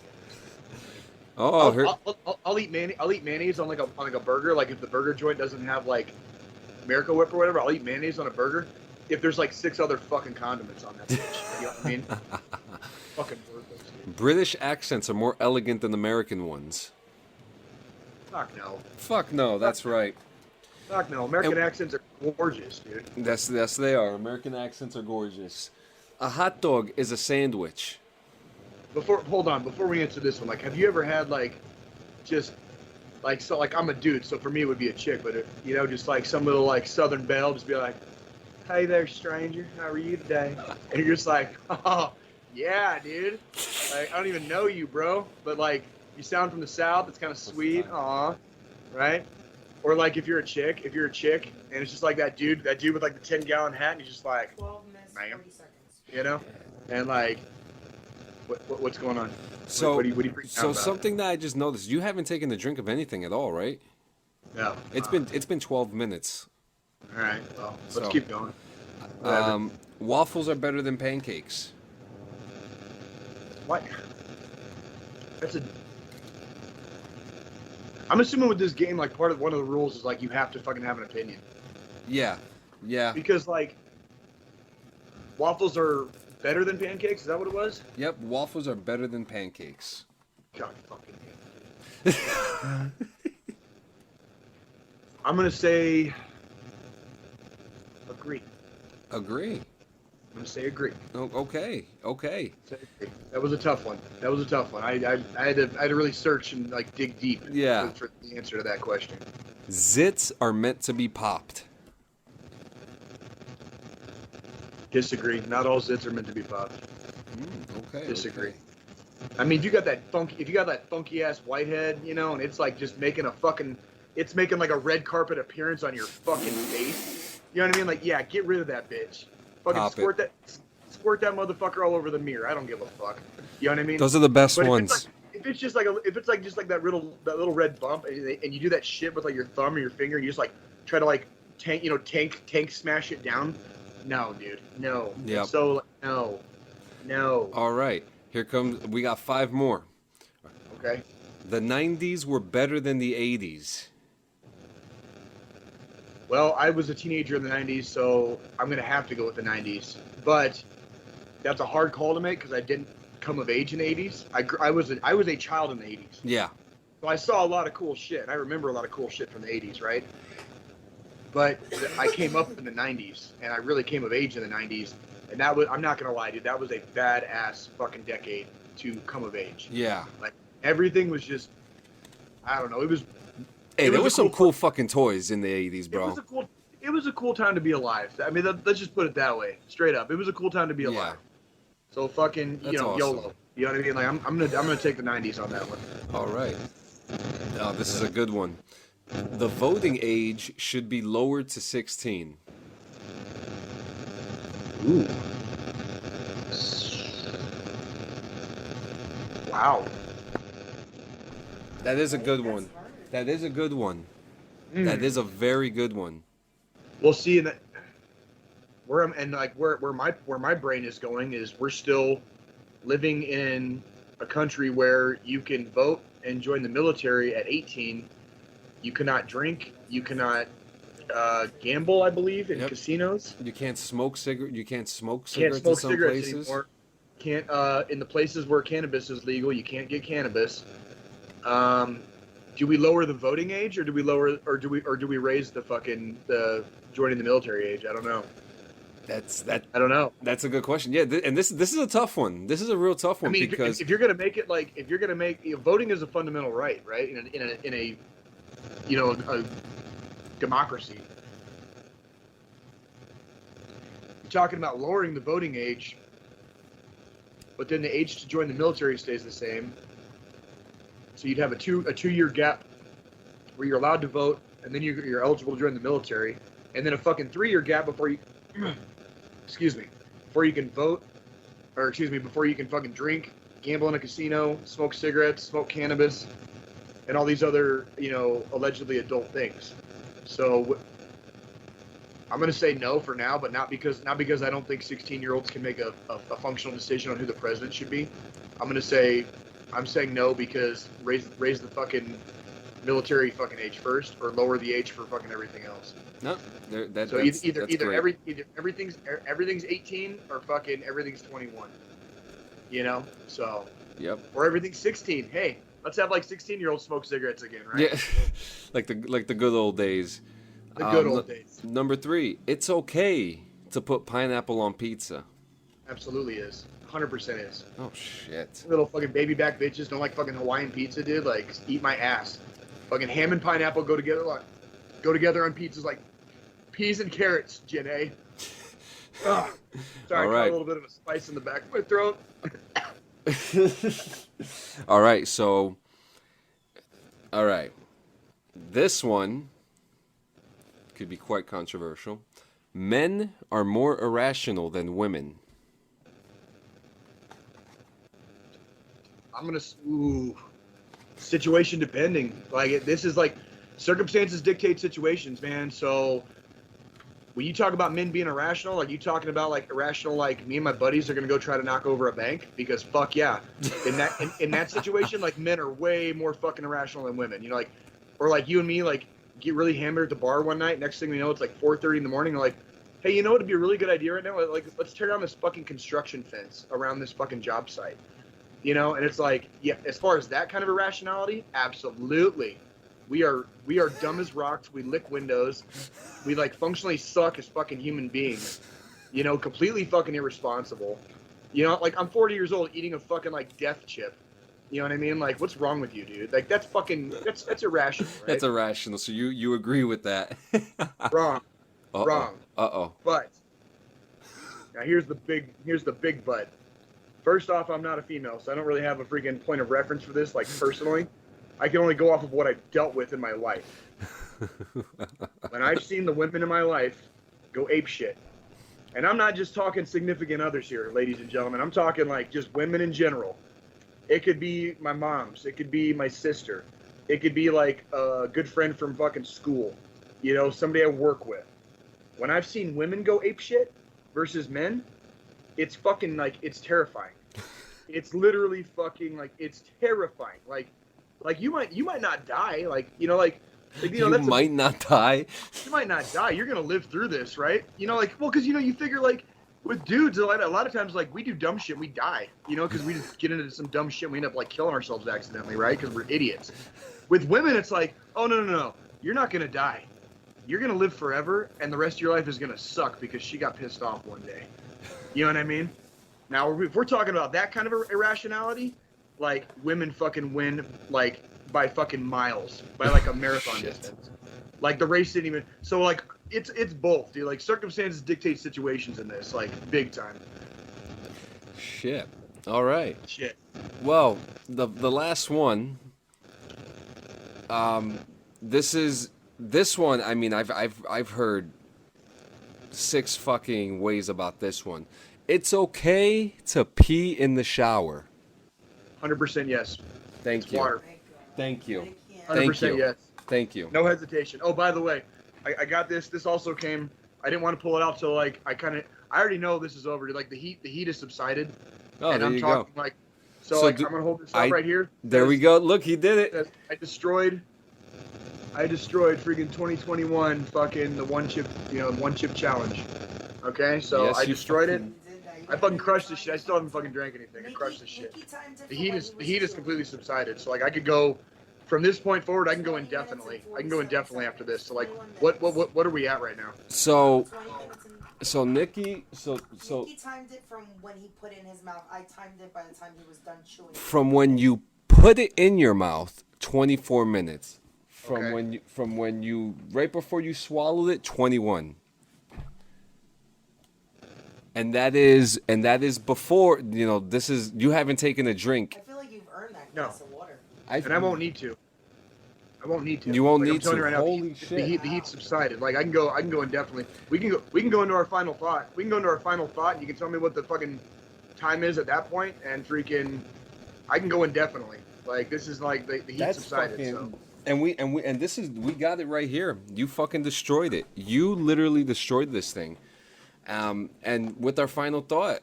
mayonnaise. Oh, I'll eat mayonnaise on like a burger. Like if the burger joint doesn't have like Miracle Whip or whatever, I'll eat mayonnaise on a burger. If there's like 6 other fucking condiments on that bitch, you know what I mean? Fucking worthless, dude. British accents are more elegant than American ones. Fuck no. Fuck no, that's right. Fuck no. American accents are gorgeous, dude. Yes, they are. American accents are gorgeous. A hot dog is a sandwich. Before we answer this one, like, have you ever had like, just like, so like I'm a dude, so for me it would be a chick, but just like some little like Southern belle, just be like, "Hey there, stranger, how are you today?" And you're just like, "Oh, yeah, dude. Like, I don't even know you, bro, but like, you sound from the South. It's kind of sweet, aw, right?" Or like if you're a chick, and it's just like that dude with like the 10-gallon hat, and he's just like, 12 minutes, "Ma'am," 30 seconds. and like, what's going on? So, what are you freaking out about? Something that I just noticed, you haven't taken a drink of anything at all, right? No. It's been 12 minutes. All right. Well, let's keep going. Waffles are better than pancakes. What? I'm assuming with this game, like one of the rules is like you have to fucking have an opinion. Yeah. Because like waffles are better than pancakes. Is that what it was? Yep. Waffles are better than pancakes. God fucking damn. I'm gonna say agree. Agree. I'm gonna say agree. Oh, okay. That was a tough one. I had to really search and like dig deep. Yeah. For the answer to that question. Zits are meant to be popped. Disagree. Not all zits are meant to be popped. Okay. Disagree. Okay. I mean, if you got that funky ass whitehead, and it's like just making like a red carpet appearance on your fucking face. You know what I mean? Like, yeah, get rid of that bitch. Fucking Pop squirt that motherfucker all over the mirror. I don't give a fuck. You know what I mean? Those are the best But ones. if it's just like that little red bump, and you do that shit with like your thumb or your finger, and you just like try to like tank smash it down. No, dude. No. Yep. So no. All right. Here comes. We got 5 more. Okay. The 90s were better than the 80s. Well, I was a teenager in the 90s, so I'm going to have to go with the 90s. But that's a hard call to make because I didn't come of age in the 80s. I was a child in the 80s. Yeah. So I saw a lot of cool shit. And I remember a lot of cool shit from the 80s, right? But I came up in the 90s, and I really came of age in the 90s. And that was, I'm not going to lie, dude, that was a badass fucking decade to come of age. Yeah. Like, everything was just, I don't know, it was... Hey, there was some cool cool fucking toys in the 80s, bro. It was a cool time to be alive. I mean, let's just put it that way, straight up. It was a cool time to be alive. So fucking, That's awesome. YOLO. You know what I mean? Like, I'm gonna take the 90s on that one. All right. Now, this is a good one. The voting age should be lowered to 16. Ooh. Wow. That is a good one. That is a good one. That is a very good one. We'll see. Where my brain is going is we're still living in a country where you can vote and join the military at 18. You cannot drink. You cannot gamble, I believe, in casinos. You can't smoke cigarettes. You can't smoke Can't cigarettes smoke in some cigarettes places. anymore. Can't in the places where cannabis is legal. You can't get cannabis. Do we lower the voting age, or do we raise the joining the military age? I don't know. I don't know. That's a good question. Yeah, and this is a tough one. This is a real tough one. I mean, because if you're gonna make it like, if you're gonna make voting is a fundamental right, right? In a a democracy. You're talking about lowering the voting age, but then the age to join the military stays the same. So you'd have a 2-year gap where you're allowed to vote, and then you're eligible to join the military, and then a fucking 3-year gap before you, before you can vote, before you can fucking drink, gamble in a casino, smoke cigarettes, smoke cannabis, and all these other, allegedly adult things. So I'm gonna say no for now, but not because I don't think 16-year-olds can make a functional decision on who the president should be. I'm saying no because raise the fucking military fucking age first, or lower the age for fucking everything else. no, So either great. everything's 18 or fucking everything's 21. So Yep. or everything's 16. Hey, let's have like 16-year-olds smoke cigarettes again, right? Yeah, like the good old days. The good old days. Number 3, it's okay to put pineapple on pizza. Absolutely is. 100% is. Oh shit. Little fucking baby back bitches don't like fucking Hawaiian pizza, dude. Like, eat my ass. Fucking ham and pineapple go together on pizzas like peas and carrots, Jenna. Ugh. Sorry, All I got right. a little bit of a spice in the back of my throat. All right, so this one could be quite controversial. Men are more irrational than women. Situation depending. Like, this is like circumstances dictate situations, man. So when you talk about men being irrational, like, you talking about like irrational, like me and my buddies are gonna go try to knock over a bank? Because fuck yeah, in that situation, like, men are way more fucking irrational than women. Like, or like you and me, like, get really hammered at the bar one night. Next thing we know, it's like 4:30 in the morning. We're like, hey, you know what would be a really good idea right now? Like, let's tear down this fucking construction fence around this fucking job site. And it's like, yeah, as far as that kind of irrationality, absolutely. We are dumb as rocks. We lick windows. We like functionally suck as fucking human beings. Completely fucking irresponsible. Like, I'm 40 years old eating a fucking like death chip. You know what I mean? Like, what's wrong with you, dude? Like, that's irrational, right? That's irrational. So you agree with that? Wrong. Uh-oh. Wrong. Uh-oh. But now here's the big but. First off, I'm not a female, so I don't really have a freaking point of reference for this, like, personally. I can only go off of what I've dealt with in my life. When I've seen the women in my life go ape shit. And I'm not just talking significant others here, ladies and gentlemen. I'm talking like just women in general. It could be my mom's. It could be my sister. It could be like a good friend from fucking school. Somebody I work with. When I've seen women go ape shit versus men, it's fucking like, it's terrifying. It's literally fucking like, it's terrifying. Like you might not die. You might not die. You might not die. You're gonna live through this, right? Because you figure, like, with dudes, a lot of times, like, we do dumb shit, we die, you know, because we just get into some dumb shit, and we end up, like, killing ourselves accidentally, right? Because we're idiots. With women, it's like, oh, no. You're not going to die. You're going to live forever, and the rest of your life is going to suck because she got pissed off one day. You know what I mean? Now, if we're talking about that kind of irrationality, like, women fucking win, like, by fucking miles, by, like, a marathon distance. Like, the race didn't even... So, like, it's both, dude. Like, circumstances dictate situations in this, like, big time. Shit. All right. Shit. Well, the last one... This one, I mean, I've heard 6 fucking ways about this one. It's okay to pee in the shower. 100% yes. Thank you. Water. Thank you. 100% yes. Thank you. No hesitation. Oh, by the way, I got this. This also came. I didn't want to pull it out till like I already know this is over. Like the heat has subsided. Oh, and there I'm you talking go. Like, so like I'm gonna hold this up right here. There we go. Look, he did it. I destroyed freaking 2021 fucking the one chip challenge. Okay, so Yes, I you destroyed fucking- it. I fucking crushed this shit. I still haven't fucking drank anything. I crushed this shit. The heat is completely subsided. So like I could go from this point forward. I can go indefinitely. I can go indefinitely after this. So like what are we at right now? So Nikki Nikki timed it from when he put it in his mouth. I timed it by the time he was done chewing. from when you put it in your mouth, 24 minutes. Okay. From when you right before you swallowed it, 21. And that is before, you know, this is, you haven't taken a drink. I feel like you've earned that glass of water. And I won't need to. You won't Like, need I'm telling to. you right now, Holy the shit. heat subsided. Like I can go indefinitely. We can go into our final thought. We can go into our final thought, and you can tell me what the fucking time is at that point, and freaking, I can go indefinitely. Like this is like the heat subsided. So. And this is, we got it right here. You fucking destroyed it. You literally destroyed this thing. And with our final thought,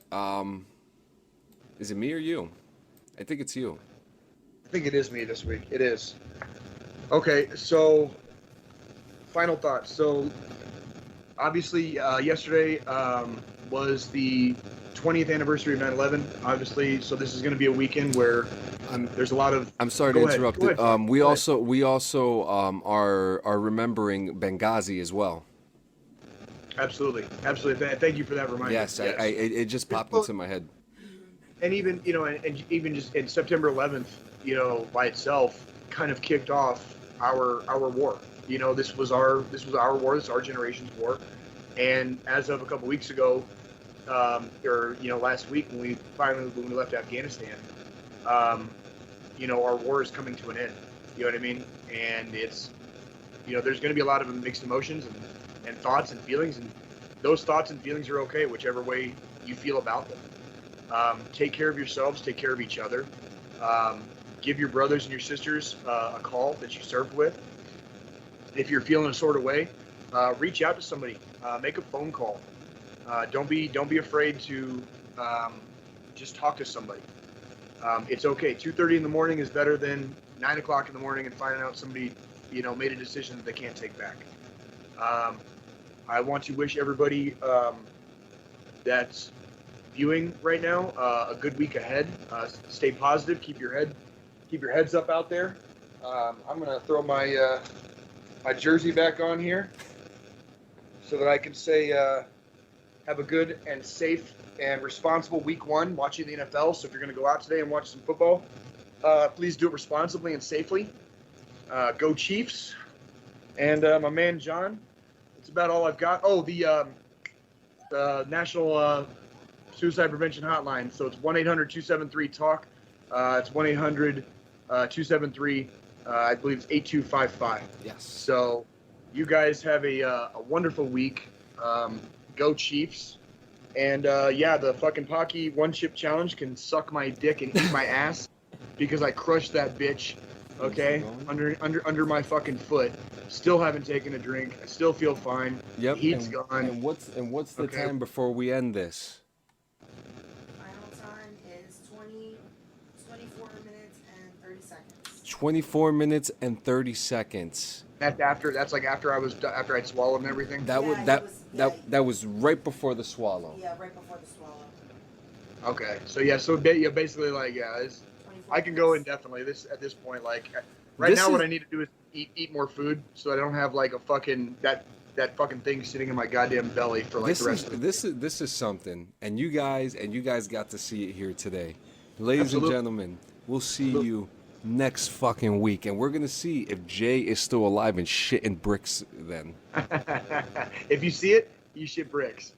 is it me or you? I think it's you. I think it is me this week. It is. Okay, so final thoughts. So obviously yesterday was the 20th anniversary of 9/11. Obviously, so this is going to be a weekend where there's a lot of. I'm sorry to interrupt. Go ahead. We also are remembering Benghazi as well. Absolutely. Thank you for that reminder. Yes, it just popped into my head. And even and even just in September 11th, by itself, kind of kicked off our war. This was our war. This is our generation's war. And as of a couple weeks ago, or last week when we left Afghanistan, our war is coming to an end. You know what I mean? And it's there's going to be a lot of mixed emotions and thoughts and feelings, and those thoughts and feelings are okay, whichever way you feel about them. Take care of yourselves, take care of each other. Give your brothers and your sisters a call that you served with. If you're feeling a sort of way, reach out to somebody. Make a phone call. Don't be afraid to just talk to somebody. It's okay. 2:30 in the morning is better than 9 o'clock in the morning and finding out somebody made a decision that they can't take back. I want to wish everybody that's viewing right now a good week ahead. Stay positive. Keep your heads up out there. I'm gonna throw my my jersey back on here so that I can say have a good and safe and responsible week 1 watching the NFL. So if you're gonna go out today and watch some football, please do it responsibly and safely. Go Chiefs. And my man John, that's about all I've got. Oh, the National Suicide Prevention Hotline. So it's 1-800-273-TALK. It's 1-800-273, I believe it's 8255. Yes. So you guys have a wonderful week. Go Chiefs. And the fucking Paqui One Chip Challenge can suck my dick and eat my ass because I crushed that bitch. Okay, under my fucking foot. Still haven't taken a drink. I still feel fine. Yep. Heat's gone. And what's the time before we end this? Final time is 24 minutes and 30 seconds. 24 minutes and 30 seconds. That's after. That's like after I'd swallowed and everything. That That was right before the swallow. Yeah, right before the swallow. Okay, so yeah, so basically like I can go indefinitely. At this point, like right now, what I need to do is eat more food, so I don't have like a fucking that fucking thing sitting in my goddamn belly for like the rest of the day. This is something, and you guys got to see it here today, ladies Absolutely. and gentlemen. We'll see you next fucking week, and we're gonna see if Jay is still alive and shitting bricks then. If you see it, you shit bricks.